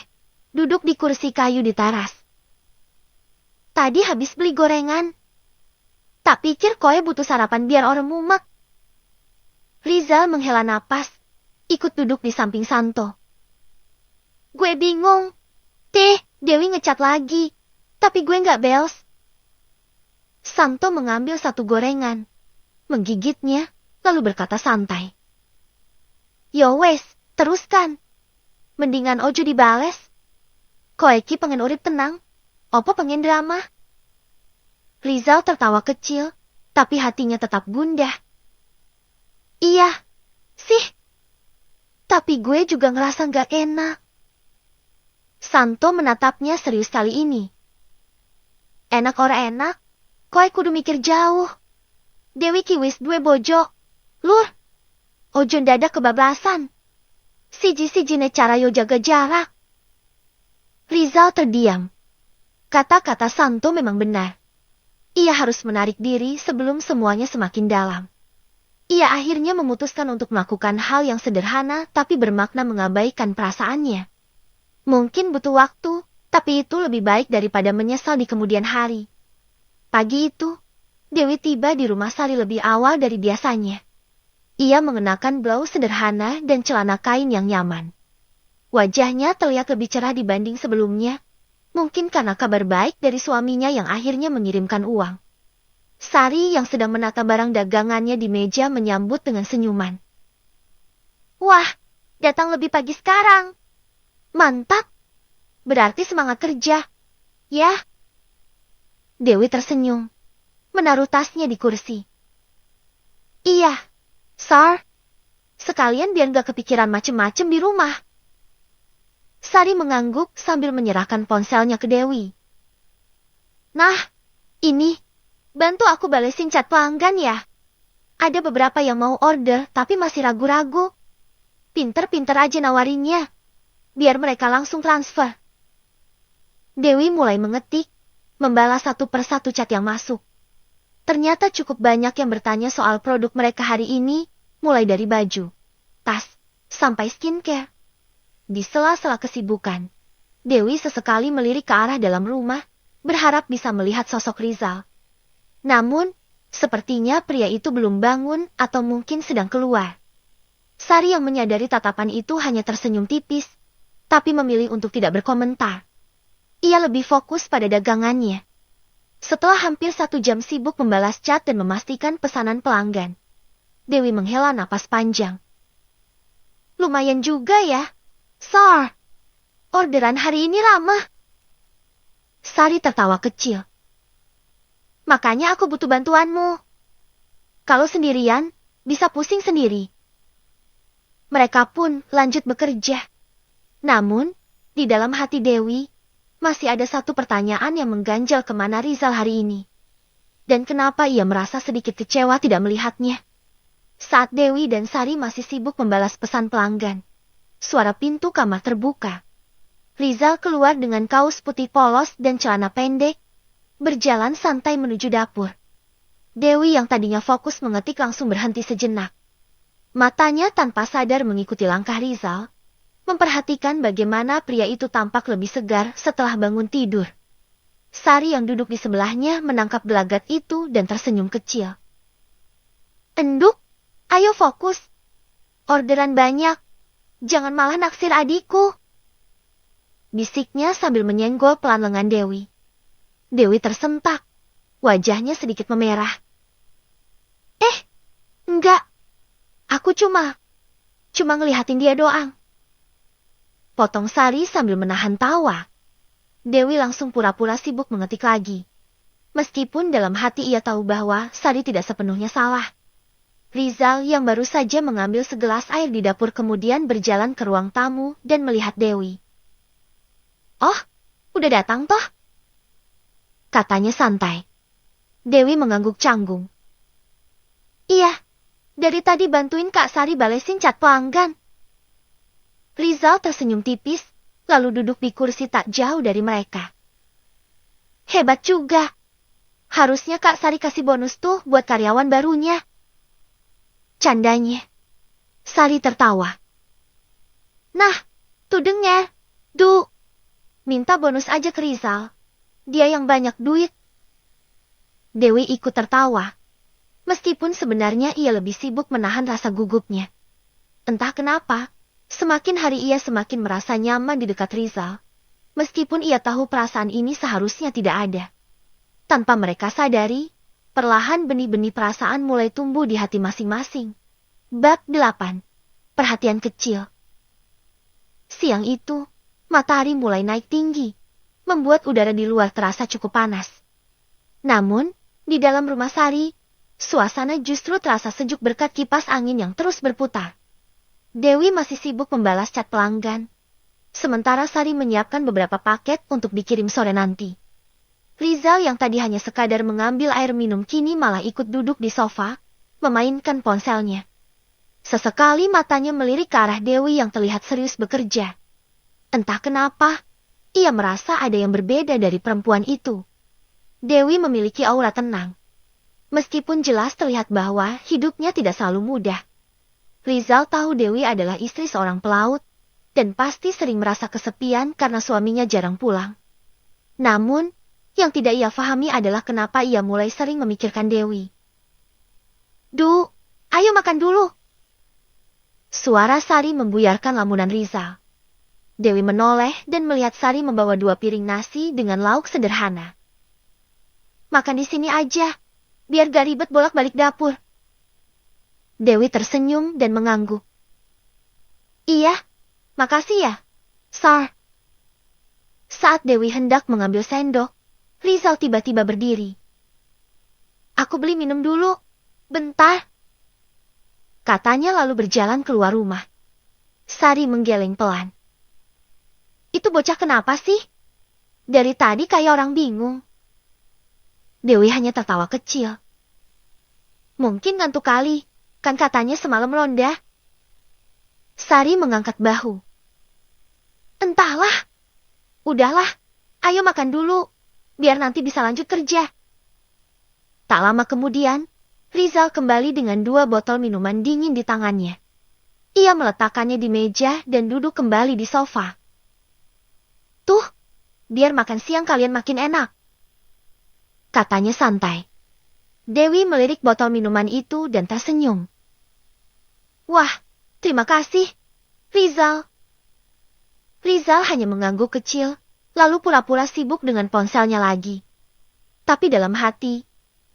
duduk di kursi kayu di teras. Tadi habis beli gorengan. Tak pikir koe butuh sarapan biar orang mumek. Rizal menghela napas, ikut duduk di samping Santo. Gue bingung. Dewi ngecat lagi, tapi gue nggak beos. Santo mengambil satu gorengan, menggigitnya, lalu berkata santai. Yo wes, teruskan. Mendingan ojo dibales. Koeki pengen urip tenang, opo pengen drama. Rizal tertawa kecil, tapi hatinya tetap gundah. Iya, sih. Tapi gue juga ngerasa gak enak. Santo menatapnya serius kali ini. Enak ora enak, koe kudu mikir jauh. Dewi kiwis dua bojo. Lur, ojo dadak kebablasan. Siji-sijine cara yo jaga jarak. Rizal terdiam. Kata-kata Santo memang benar. Ia harus menarik diri sebelum semuanya semakin dalam. Ia akhirnya memutuskan untuk melakukan hal yang sederhana tapi bermakna mengabaikan perasaannya. Mungkin butuh waktu, tapi itu lebih baik daripada menyesal di kemudian hari. Pagi itu, Dewi tiba di rumah Sari lebih awal dari biasanya. Ia mengenakan blus sederhana dan celana kain yang nyaman. Wajahnya terlihat lebih cerah dibanding sebelumnya, mungkin karena kabar baik dari suaminya yang akhirnya mengirimkan uang. Sari yang sedang menata barang dagangannya di meja menyambut dengan senyuman. Wah, datang lebih pagi sekarang. Mantap. Berarti semangat kerja. Ya. Dewi tersenyum, menaruh tasnya di kursi. Iya, Sar. Sekalian biar gak kepikiran macem-macem di rumah. Sari mengangguk sambil menyerahkan ponselnya ke Dewi. Nah, ini, bantu aku balesin chat pelanggan ya. Ada beberapa yang mau order tapi masih ragu-ragu. Pinter-pinter aja nawarinnya. Biar mereka langsung transfer. Dewi mulai mengetik, membalas satu persatu chat yang masuk. Ternyata cukup banyak yang bertanya soal produk mereka hari ini, mulai dari baju, tas, sampai skincare. Di sela-sela kesibukan, Dewi sesekali melirik ke arah dalam rumah, berharap bisa melihat sosok Rizal. Namun, sepertinya pria itu belum bangun atau mungkin sedang keluar. Sari yang menyadari tatapan itu hanya tersenyum tipis, tapi memilih untuk tidak berkomentar. Ia lebih fokus pada dagangannya. Setelah hampir 1 jam sibuk membalas chat dan memastikan pesanan pelanggan, Dewi menghela napas panjang. Lumayan juga ya, Sar. Orderan hari ini ramah. Sari tertawa kecil. Makanya aku butuh bantuanmu. Kalau sendirian, bisa pusing sendiri. Mereka pun lanjut bekerja. Namun, di dalam hati Dewi, masih ada satu pertanyaan yang mengganjal kemana Rizal hari ini. Dan kenapa ia merasa sedikit kecewa tidak melihatnya. Saat Dewi dan Sari masih sibuk membalas pesan pelanggan, suara pintu kamar terbuka. Rizal keluar dengan kaos putih polos dan celana pendek, berjalan santai menuju dapur. Dewi yang tadinya fokus mengetik langsung berhenti sejenak. Matanya tanpa sadar mengikuti langkah Rizal, memperhatikan bagaimana pria itu tampak lebih segar setelah bangun tidur. Sari yang duduk di sebelahnya menangkap gelagat itu dan tersenyum kecil. Enduk, ayo fokus. Orderan banyak. Jangan malah naksir adikku. Bisiknya sambil menyenggol pelan lengan Dewi. Dewi tersentak. Wajahnya sedikit memerah. Enggak. Aku cuma ngelihatin dia doang. Potong Sari sambil menahan tawa. Dewi langsung pura-pura sibuk mengetik lagi. Meskipun dalam hati ia tahu bahwa Sari tidak sepenuhnya salah. Rizal yang baru saja mengambil segelas air di dapur kemudian berjalan ke ruang tamu dan melihat Dewi. Oh, udah datang toh? Katanya santai. Dewi mengangguk canggung. Iya, dari tadi bantuin Kak Sari balesin chat pelanggan. Rizal tersenyum tipis, lalu duduk di kursi tak jauh dari mereka. Hebat juga. Harusnya Kak Sari kasih bonus tuh buat karyawan barunya. Candanya. Sari tertawa. Nah, tuh dengar. Minta bonus aja ke Rizal. Dia yang banyak duit. Dewi ikut tertawa. Meskipun sebenarnya ia lebih sibuk menahan rasa gugupnya. Entah kenapa. Semakin hari ia semakin merasa nyaman di dekat Rizal. Meskipun ia tahu perasaan ini seharusnya tidak ada. Tanpa mereka sadari, perlahan benih-benih perasaan mulai tumbuh di hati masing-masing. Bab 8. Perhatian kecil. Siang itu, matahari mulai naik tinggi, membuat udara di luar terasa cukup panas. Namun, di dalam rumah Sari, suasana justru terasa sejuk berkat kipas angin yang terus berputar. Dewi masih sibuk membalas chat pelanggan. Sementara Sari menyiapkan beberapa paket untuk dikirim sore nanti. Rizal yang tadi hanya sekadar mengambil air minum kini malah ikut duduk di sofa, memainkan ponselnya. Sesekali matanya melirik ke arah Dewi yang terlihat serius bekerja. Entah kenapa, ia merasa ada yang berbeda dari perempuan itu. Dewi memiliki aura tenang. Meskipun jelas terlihat bahwa hidupnya tidak selalu mudah. Rizal tahu Dewi adalah istri seorang pelaut, dan pasti sering merasa kesepian karena suaminya jarang pulang. Namun, yang tidak ia pahami adalah kenapa ia mulai sering memikirkan Dewi. Ayo makan dulu. Suara Sari membuyarkan lamunan Rizal. Dewi menoleh dan melihat Sari membawa 2 piring nasi dengan lauk sederhana. Makan di sini aja, biar gak ribet bolak-balik dapur. Dewi tersenyum dan mengangguk. Iya, makasih ya, Sar. Saat Dewi hendak mengambil sendok, Rizal tiba-tiba berdiri. Aku beli minum dulu, bentar. Katanya lalu berjalan keluar rumah. Sari menggeleng pelan. Itu bocah kenapa sih? Dari tadi kayak orang bingung. Dewi hanya tertawa kecil. Mungkin ngantuk kali, kan katanya semalam ronda. Sari mengangkat bahu. Entahlah. Udahlah, ayo makan dulu, biar nanti bisa lanjut kerja. Tak lama kemudian, Rizal kembali dengan 2 botol minuman dingin di tangannya. Ia meletakkannya di meja dan duduk kembali di sofa. Tuh, biar makan siang kalian makin enak, katanya santai. Dewi melirik botol minuman itu dan tersenyum. Wah, terima kasih, Rizal. Rizal hanya mengangguk kecil, lalu pura-pura sibuk dengan ponselnya lagi. Tapi dalam hati,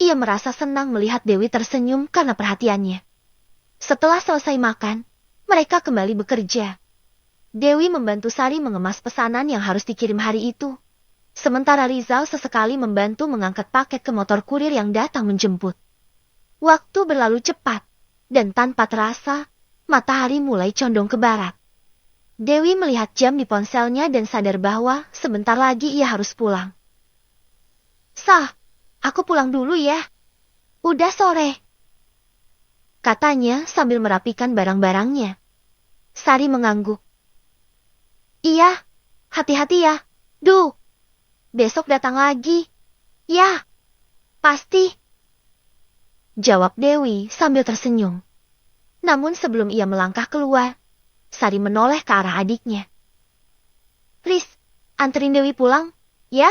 ia merasa senang melihat Dewi tersenyum karena perhatiannya. Setelah selesai makan, mereka kembali bekerja. Dewi membantu Sari mengemas pesanan yang harus dikirim hari itu. Sementara Rizal sesekali membantu mengangkat paket ke motor kurir yang datang menjemput. Waktu berlalu cepat, dan tanpa terasa, matahari mulai condong ke barat. Dewi melihat jam di ponselnya dan sadar bahwa sebentar lagi ia harus pulang. Sah, aku pulang dulu ya. Udah sore, katanya sambil merapikan barang-barangnya. Sari mengangguk. Iya, hati-hati ya. Duh, besok datang lagi. Ya, pasti, jawab Dewi sambil tersenyum. Namun sebelum ia melangkah keluar, Sari menoleh ke arah adiknya. Riz, anterin Dewi pulang, ya?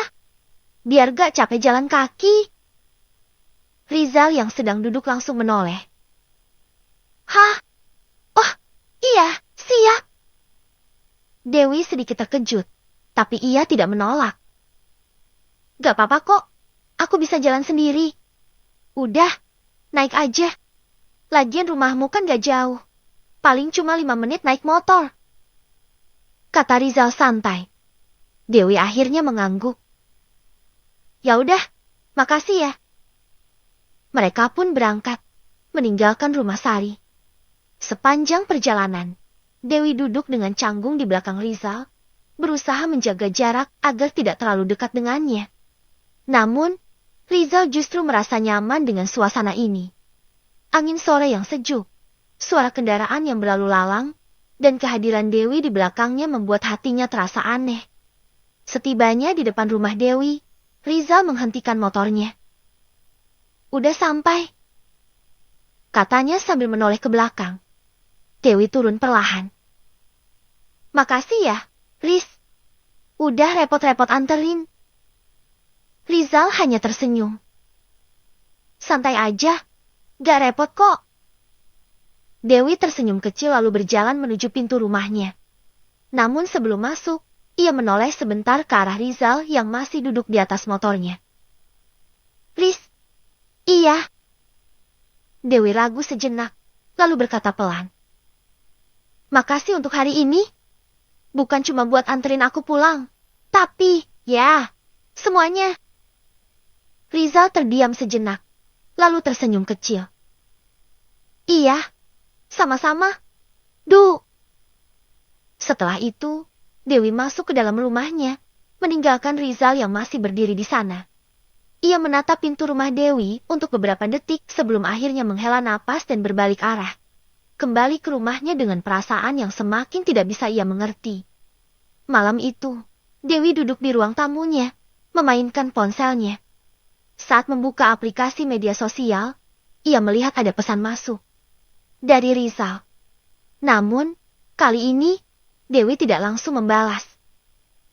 Biar gak capek jalan kaki. Rizal yang sedang duduk langsung menoleh. Hah? Oh, iya, siap. Dewi sedikit terkejut, tapi ia tidak menolak. Gak apa-apa kok, aku bisa jalan sendiri. Udah, naik aja. Lagian rumahmu kan gak jauh. Paling cuma 5 menit naik motor, kata Rizal santai. Dewi akhirnya mengangguk. Ya udah, makasih ya. Mereka pun berangkat, meninggalkan rumah Sari. Sepanjang perjalanan, Dewi duduk dengan canggung di belakang Rizal, berusaha menjaga jarak agar tidak terlalu dekat dengannya. Namun, Rizal justru merasa nyaman dengan suasana ini. Angin sore yang sejuk, suara kendaraan yang berlalu lalang, dan kehadiran Dewi di belakangnya membuat hatinya terasa aneh. Setibanya di depan rumah Dewi, Rizal menghentikan motornya. Udah sampai, katanya sambil menoleh ke belakang. Dewi turun perlahan. Makasih ya, Riz. Udah repot-repot anterin. Rizal hanya tersenyum. Santai aja, gak repot kok. Dewi tersenyum kecil lalu berjalan menuju pintu rumahnya. Namun sebelum masuk, ia menoleh sebentar ke arah Rizal yang masih duduk di atas motornya. Riz, iya. Dewi ragu sejenak, lalu berkata pelan. Makasih untuk hari ini. Bukan cuma buat anterin aku pulang, tapi, ya, semuanya. Rizal terdiam sejenak, lalu tersenyum kecil. Iya. Sama-sama. Duh. Setelah itu, Dewi masuk ke dalam rumahnya, meninggalkan Rizal yang masih berdiri di sana. Ia menatap pintu rumah Dewi untuk beberapa detik sebelum akhirnya menghela napas dan berbalik arah. Kembali ke rumahnya dengan perasaan yang semakin tidak bisa ia mengerti. Malam itu, Dewi duduk di ruang tamunya, memainkan ponselnya. Saat membuka aplikasi media sosial, ia melihat ada pesan masuk dari Rizal. Namun, kali ini, Dewi tidak langsung membalas.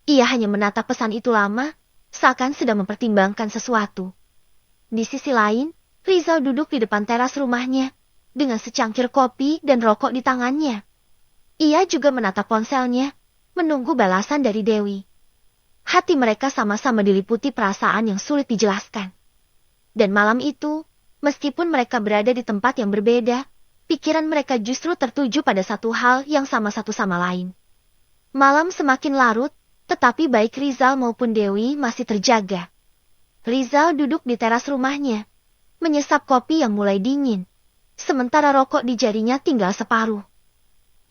Ia hanya menatap pesan itu lama, seakan sedang mempertimbangkan sesuatu. Di sisi lain, Rizal duduk di depan teras rumahnya, dengan secangkir kopi dan rokok di tangannya. Ia juga menatap ponselnya, menunggu balasan dari Dewi. Hati mereka sama-sama diliputi perasaan yang sulit dijelaskan. Dan malam itu, meskipun mereka berada di tempat yang berbeda, pikiran mereka justru tertuju pada satu hal yang sama satu sama lain. Malam semakin larut, tetapi baik Rizal maupun Dewi masih terjaga. Rizal duduk di teras rumahnya, menyesap kopi yang mulai dingin. sementara rokok di jarinya tinggal separuh.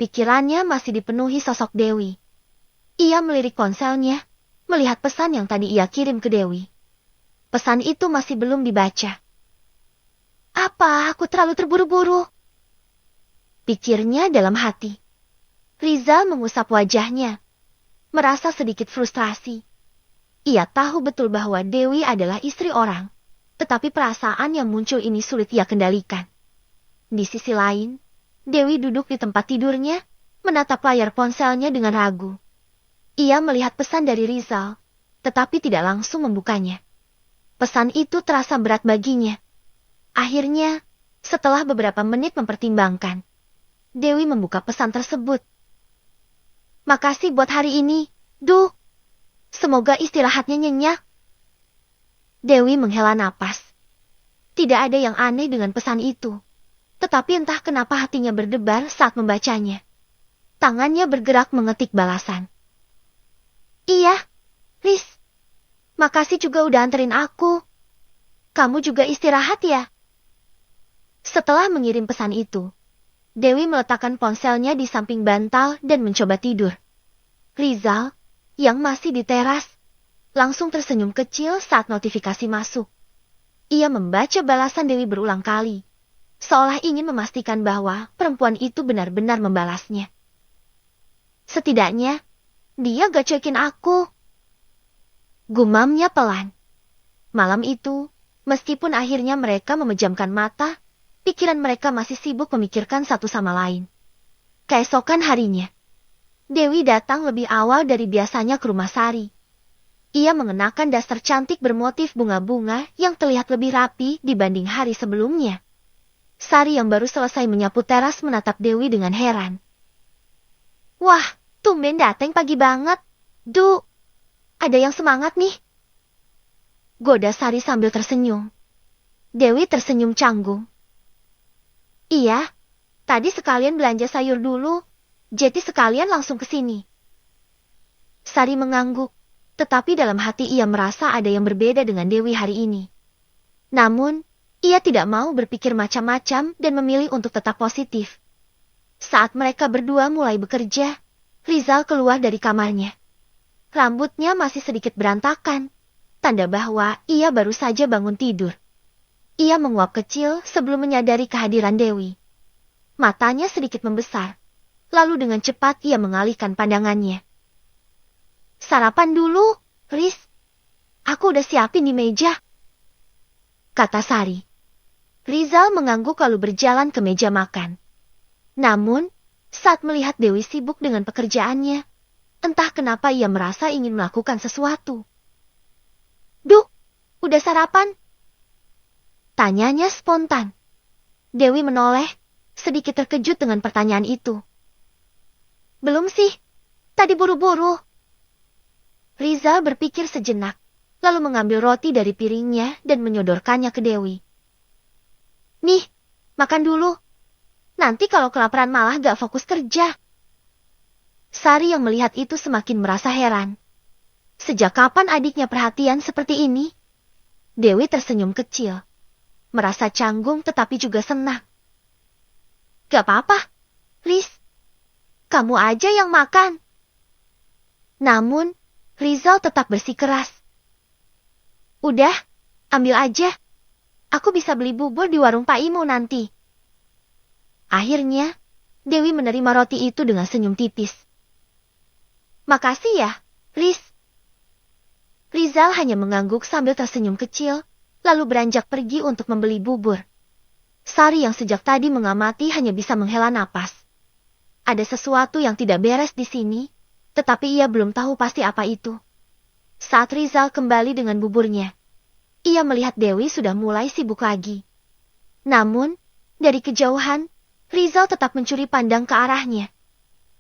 Pikirannya masih dipenuhi sosok Dewi. Ia melirik ponselnya, melihat pesan yang tadi ia kirim ke Dewi. Pesan itu masih belum dibaca. Apa aku terlalu terburu-buru? Pikirnya dalam hati. Riza mengusap wajahnya, merasa sedikit frustrasi. Ia tahu betul bahwa Dewi adalah istri orang, tetapi perasaan yang muncul ini sulit ia kendalikan. Di sisi lain, Dewi duduk di tempat tidurnya, menatap layar ponselnya dengan ragu. Ia melihat pesan dari Rizal, tetapi tidak langsung membukanya. Pesan itu terasa berat baginya. Akhirnya, setelah beberapa menit mempertimbangkan, Dewi membuka pesan tersebut. Makasih buat hari ini, Du. Semoga istirahatnya nyenyak. Dewi menghela napas. Tidak ada yang aneh dengan pesan itu. Tetapi entah kenapa hatinya berdebar saat membacanya. Tangannya bergerak mengetik balasan. Iya, Riz. Makasih juga udah anterin aku. Kamu juga istirahat ya? Setelah mengirim pesan itu, Dewi meletakkan ponselnya di samping bantal dan mencoba tidur. Rizal, yang masih di teras, langsung tersenyum kecil saat notifikasi masuk. Ia membaca balasan Dewi berulang kali, seolah ingin memastikan bahwa perempuan itu benar-benar membalasnya. Setidaknya, dia gak cuekin aku. Gumamnya pelan. Malam itu, meskipun akhirnya mereka memejamkan mata, pikiran mereka masih sibuk memikirkan satu sama lain. Keesokan harinya, Dewi datang lebih awal dari biasanya ke rumah Sari. Ia mengenakan daster cantik bermotif bunga-bunga yang terlihat lebih rapi dibanding hari sebelumnya. Sari yang baru selesai menyapu teras menatap Dewi dengan heran. Wah, tumben dateng pagi banget. Du, ada yang semangat nih. Goda Sari sambil tersenyum. Dewi tersenyum canggung. Iya, tadi sekalian belanja sayur dulu. Jadi sekalian langsung ke sini. Sari mengangguk, tetapi dalam hati ia merasa ada yang berbeda dengan Dewi hari ini. Namun, ia tidak mau berpikir macam-macam dan memilih untuk tetap positif. Saat mereka berdua mulai bekerja, Rizal keluar dari kamarnya. Rambutnya masih sedikit berantakan, tanda bahwa ia baru saja bangun tidur. Ia menguap kecil sebelum menyadari kehadiran Dewi. Matanya sedikit membesar. Lalu dengan cepat ia mengalihkan pandangannya. Sarapan dulu, Riz. Aku udah siapin di meja, kata Sari. Rizal mengangguk lalu berjalan ke meja makan. Namun, saat melihat Dewi sibuk dengan pekerjaannya, entah kenapa ia merasa ingin melakukan sesuatu. Duh, udah sarapan? Tanyanya spontan. Dewi menoleh, sedikit terkejut dengan pertanyaan itu. Belum sih, tadi buru-buru. Rizal berpikir sejenak, lalu mengambil roti dari piringnya dan menyodorkannya ke Dewi. Nih, makan dulu. Nanti kalau kelaparan malah gak fokus kerja. Sari yang melihat itu semakin merasa heran. Sejak kapan adiknya perhatian seperti ini? Dewi tersenyum kecil. Merasa canggung tetapi juga senang. Gak apa-apa, Riz. Kamu aja yang makan. Namun, Rizal tetap bersikeras. Udah, ambil aja. Aku bisa beli bubur di warung Pak Imo nanti. Akhirnya, Dewi menerima roti itu dengan senyum tipis. Makasih ya, Riz. Rizal hanya mengangguk sambil tersenyum kecil, lalu beranjak pergi untuk membeli bubur. Sari yang sejak tadi mengamati hanya bisa menghela napas. Ada sesuatu yang tidak beres di sini, tetapi ia belum tahu pasti apa itu. Saat Rizal kembali dengan buburnya, ia melihat Dewi sudah mulai sibuk lagi. Namun, dari kejauhan, Rizal tetap mencuri pandang ke arahnya.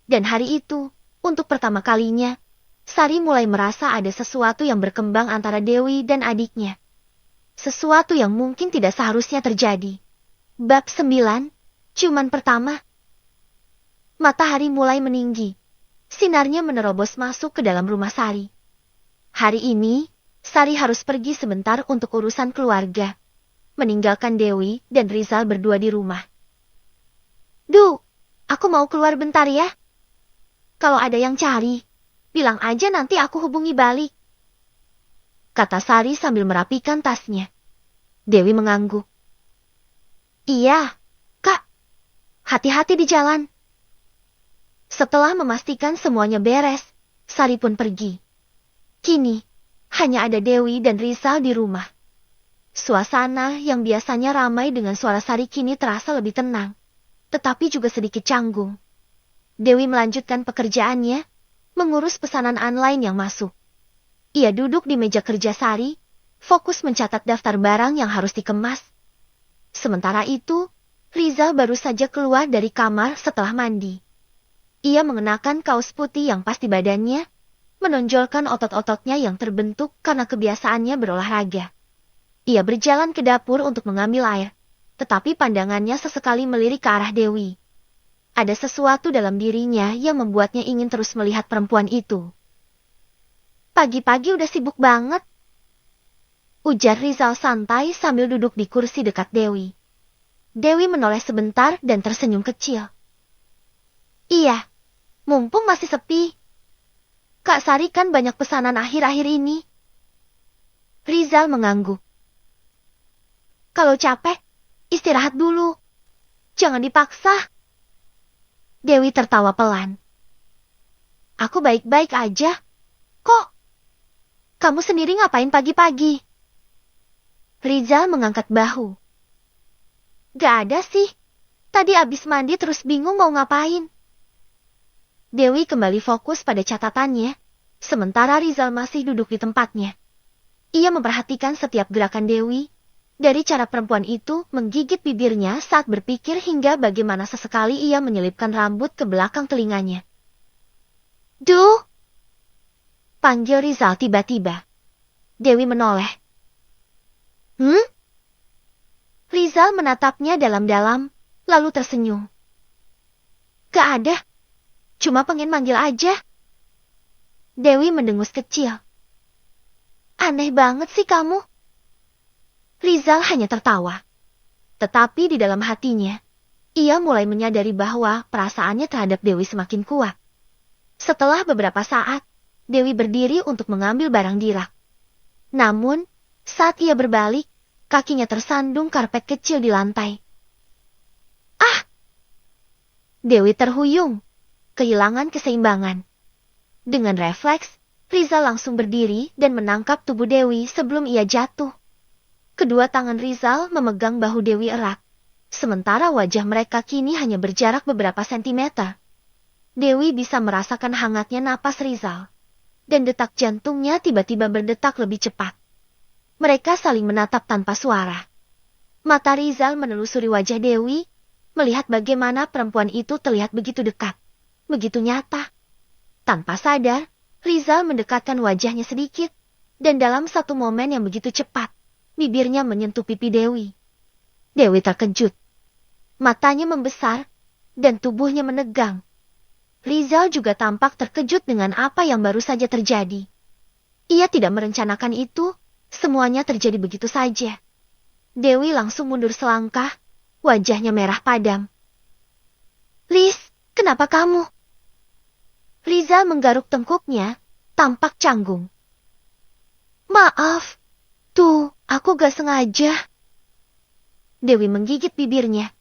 Dan hari itu, untuk pertama kalinya, Sari mulai merasa ada sesuatu yang berkembang antara Dewi dan adiknya. Sesuatu yang mungkin tidak seharusnya terjadi. Bab 9, ciuman pertama. Matahari mulai meninggi. Sinarnya menerobos masuk ke dalam rumah Sari. Hari ini, Sari harus pergi sebentar untuk urusan keluarga. Meninggalkan Dewi dan Rizal berdua di rumah. Duh, aku mau keluar bentar ya. Kalau ada yang cari, bilang aja nanti aku hubungi balik. Kata Sari sambil merapikan tasnya. Dewi mengangguk. Iya, Kak. Hati-hati di jalan. Setelah memastikan semuanya beres, Sari pun pergi. Kini, hanya ada Dewi dan Rizal di rumah. Suasana yang biasanya ramai dengan suara Sari kini terasa lebih tenang, tetapi juga sedikit canggung. Dewi melanjutkan pekerjaannya, mengurus pesanan online yang masuk. Ia duduk di meja kerja Sari, fokus mencatat daftar barang yang harus dikemas. Sementara itu, Rizal baru saja keluar dari kamar setelah mandi. Ia mengenakan kaos putih yang pas di badannya, menonjolkan otot-ototnya yang terbentuk karena kebiasaannya berolahraga. Ia berjalan ke dapur untuk mengambil air, tetapi pandangannya sesekali melirik ke arah Dewi. Ada sesuatu dalam dirinya yang membuatnya ingin terus melihat perempuan itu. Pagi-pagi udah sibuk banget, ujar Rizal santai sambil duduk di kursi dekat Dewi. Dewi menoleh sebentar dan tersenyum kecil. Iya, mumpung masih sepi. Kak Sari kan banyak pesanan akhir-akhir ini. Rizal mengangguk. Kalau capek, istirahat dulu. Jangan dipaksa. Dewi tertawa pelan. Aku baik-baik aja. Kok? Kamu sendiri ngapain pagi-pagi? Rizal mengangkat bahu. Gak ada sih. Tadi abis mandi terus bingung mau ngapain. Dewi kembali fokus pada catatannya, sementara Rizal masih duduk di tempatnya. Ia memperhatikan setiap gerakan Dewi, dari cara perempuan itu menggigit bibirnya saat berpikir hingga bagaimana sesekali ia menyelipkan rambut ke belakang telinganya. Duh! Panggil Rizal tiba-tiba. Dewi menoleh. Rizal menatapnya dalam-dalam, lalu tersenyum. Gak ada. Cuma pengen manggil aja. Dewi mendengus kecil. Aneh banget sih kamu. Rizal hanya tertawa. Tetapi di dalam hatinya, ia mulai menyadari bahwa perasaannya terhadap Dewi semakin kuat. Setelah beberapa saat, Dewi berdiri untuk mengambil barang di rak. Namun, saat ia berbalik, kakinya tersandung karpet kecil di lantai. Ah! Dewi terhuyung, kehilangan keseimbangan. Dengan refleks, Rizal langsung berdiri dan menangkap tubuh Dewi sebelum ia jatuh. Kedua tangan Rizal memegang bahu Dewi erat, sementara wajah mereka kini hanya berjarak beberapa sentimeter. Dewi bisa merasakan hangatnya napas Rizal, dan detak jantungnya tiba-tiba berdetak lebih cepat. Mereka saling menatap tanpa suara. Mata Rizal menelusuri wajah Dewi, melihat bagaimana perempuan itu terlihat begitu dekat, begitu nyata. Tanpa sadar, Rizal mendekatkan wajahnya sedikit, dan dalam satu momen yang begitu cepat, bibirnya menyentuh pipi Dewi. Dewi terkejut. Matanya membesar, dan tubuhnya menegang. Rizal juga tampak terkejut dengan apa yang baru saja terjadi. Ia tidak merencanakan itu, semuanya terjadi begitu saja. Dewi langsung mundur selangkah, wajahnya merah padam. Liz, kenapa kamu? Rizal menggaruk tengkuknya, tampak canggung. Maaf, tuh, aku gak sengaja. Dewi menggigit bibirnya.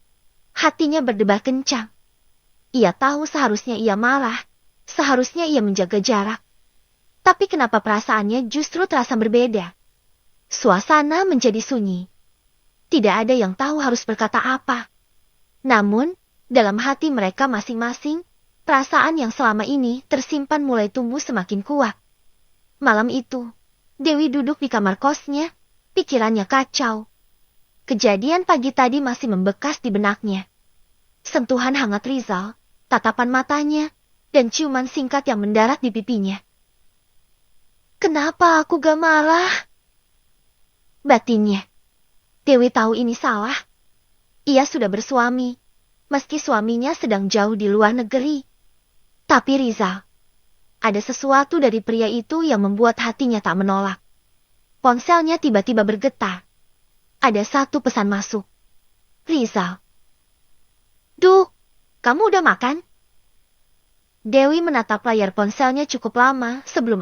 Hatinya berdebar kencang. Ia tahu seharusnya ia marah, seharusnya ia menjaga jarak. Tapi kenapa perasaannya justru terasa berbeda? Suasana menjadi sunyi. Tidak ada yang tahu harus berkata apa. Namun, dalam hati mereka masing-masing, perasaan yang selama ini tersimpan mulai tumbuh semakin kuat. Malam itu, Dewi duduk di kamar kosnya, pikirannya kacau. Kejadian pagi tadi masih membekas di benaknya. Sentuhan hangat Rizal, tatapan matanya, dan ciuman singkat yang mendarat di pipinya. Kenapa aku gak marah? Batinnya. Dewi tahu ini salah. Ia sudah bersuami, meski suaminya sedang jauh di luar negeri. Tapi Rizal, ada sesuatu dari pria itu yang membuat hatinya tak menolak. Ponselnya tiba-tiba bergetar. Ada satu pesan masuk. Rizal. Duh, kamu udah makan? Dewi menatap layar ponselnya cukup lama sebelum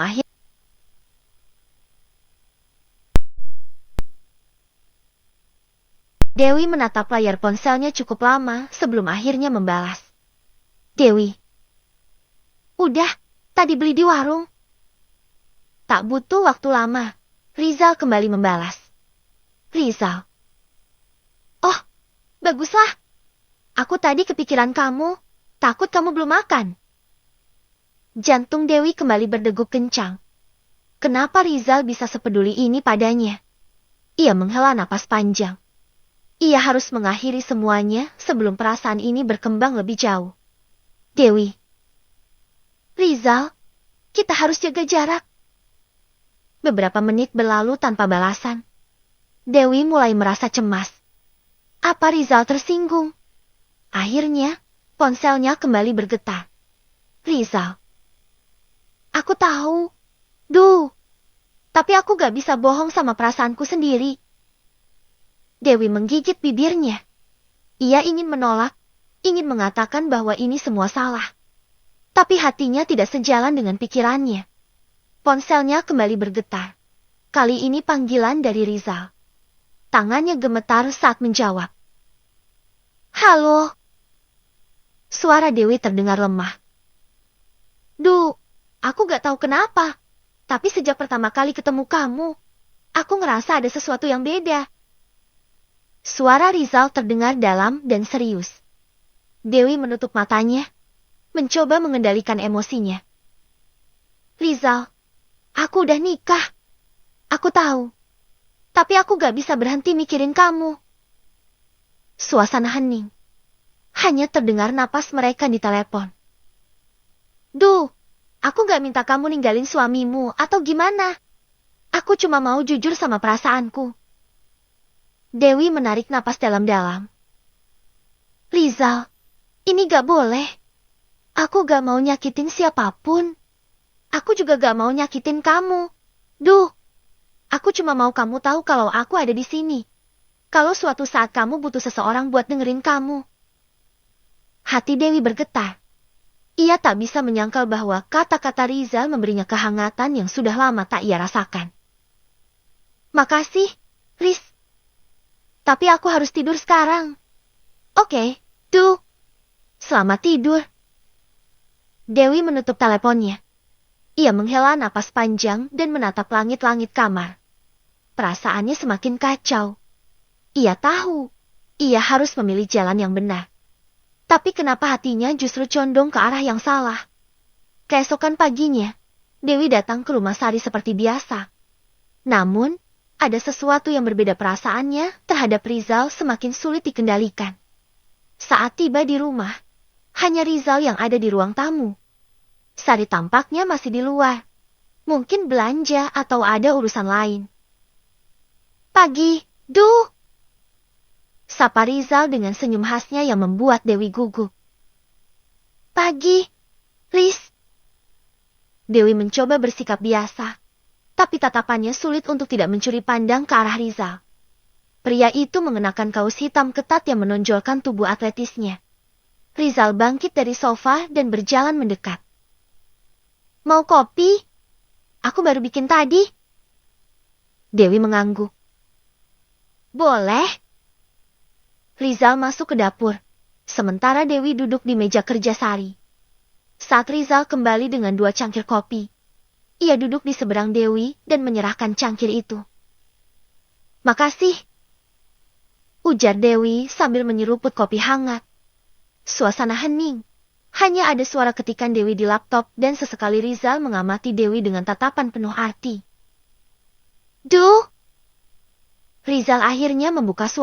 akhirnya membalas. Dewi. Udah, tadi beli di warung. Tak butuh waktu lama, Rizal kembali membalas. Rizal. Oh, baguslah. Aku tadi kepikiran kamu, takut kamu belum makan. Jantung Dewi kembali berdegup kencang. Kenapa Rizal bisa sepeduli ini padanya? Ia menghela napas panjang. Ia harus mengakhiri semuanya sebelum perasaan ini berkembang lebih jauh. Dewi. Rizal, kita harus jaga jarak. Beberapa menit berlalu tanpa balasan. Dewi mulai merasa cemas. Apa Rizal tersinggung? Akhirnya, ponselnya kembali bergetar. Rizal. Aku tahu. Duh. Tapi aku gak bisa bohong sama perasaanku sendiri. Dewi menggigit bibirnya. Ia ingin menolak, ingin mengatakan bahwa ini semua salah. Tapi hatinya tidak sejalan dengan pikirannya. Ponselnya kembali bergetar. Kali ini panggilan dari Rizal. Tangannya gemetar saat menjawab. Halo. Suara Dewi terdengar lemah. Duh, aku gak tahu kenapa. Tapi sejak pertama kali ketemu kamu, aku ngerasa ada sesuatu yang beda. Suara Rizal terdengar dalam dan serius. Dewi menutup matanya, mencoba mengendalikan emosinya. Rizal, aku udah nikah. Aku tahu. Tapi aku gak bisa berhenti mikirin kamu. Suasana hening. Hanya terdengar napas mereka di telepon. Duh, aku gak minta kamu ninggalin suamimu atau gimana. Aku cuma mau jujur sama perasaanku. Dewi menarik napas dalam-dalam. Rizal, ini gak boleh. Aku gak mau nyakitin siapapun. Aku juga gak mau nyakitin kamu. Duh, aku cuma mau kamu tahu kalau aku ada di sini. Kalau suatu saat kamu butuh seseorang buat dengerin kamu. Hati Dewi bergetar. Ia tak bisa menyangkal bahwa kata-kata Rizal memberinya kehangatan yang sudah lama tak ia rasakan. Makasih, Riz. Tapi aku harus tidur sekarang. Oke, tuh. Selamat tidur. Dewi menutup teleponnya. Ia menghela napas panjang dan menatap langit-langit kamar. Perasaannya semakin kacau. Ia tahu, ia harus memilih jalan yang benar. Tapi kenapa hatinya justru condong ke arah yang salah? Keesokan paginya, Dewi datang ke rumah Sari seperti biasa. Namun, ada sesuatu yang berbeda perasaannya terhadap Rizal semakin sulit dikendalikan. Saat tiba di rumah, hanya Rizal yang ada di ruang tamu. Sari tampaknya masih di luar. Mungkin belanja atau ada urusan lain. Pagi, duh! Sapa Rizal dengan senyum khasnya yang membuat Dewi gugup. Pagi, Riz. Dewi mencoba bersikap biasa, tapi tatapannya sulit untuk tidak mencuri pandang ke arah Rizal. Pria itu mengenakan kaos hitam ketat yang menonjolkan tubuh atletisnya. Rizal bangkit dari sofa dan berjalan mendekat. Mau kopi? Aku baru bikin tadi. Dewi mengangguk. Boleh. Rizal masuk ke dapur, sementara Dewi duduk di meja kerja Sari. Saat Rizal kembali dengan 2 cangkir kopi, ia duduk di seberang Dewi dan menyerahkan cangkir itu. Makasih, ujar Dewi sambil menyeruput kopi hangat. Suasana hening, hanya ada suara ketikan Dewi di laptop dan sesekali Rizal mengamati Dewi dengan tatapan penuh arti. Duh! Rizal akhirnya membuka suara.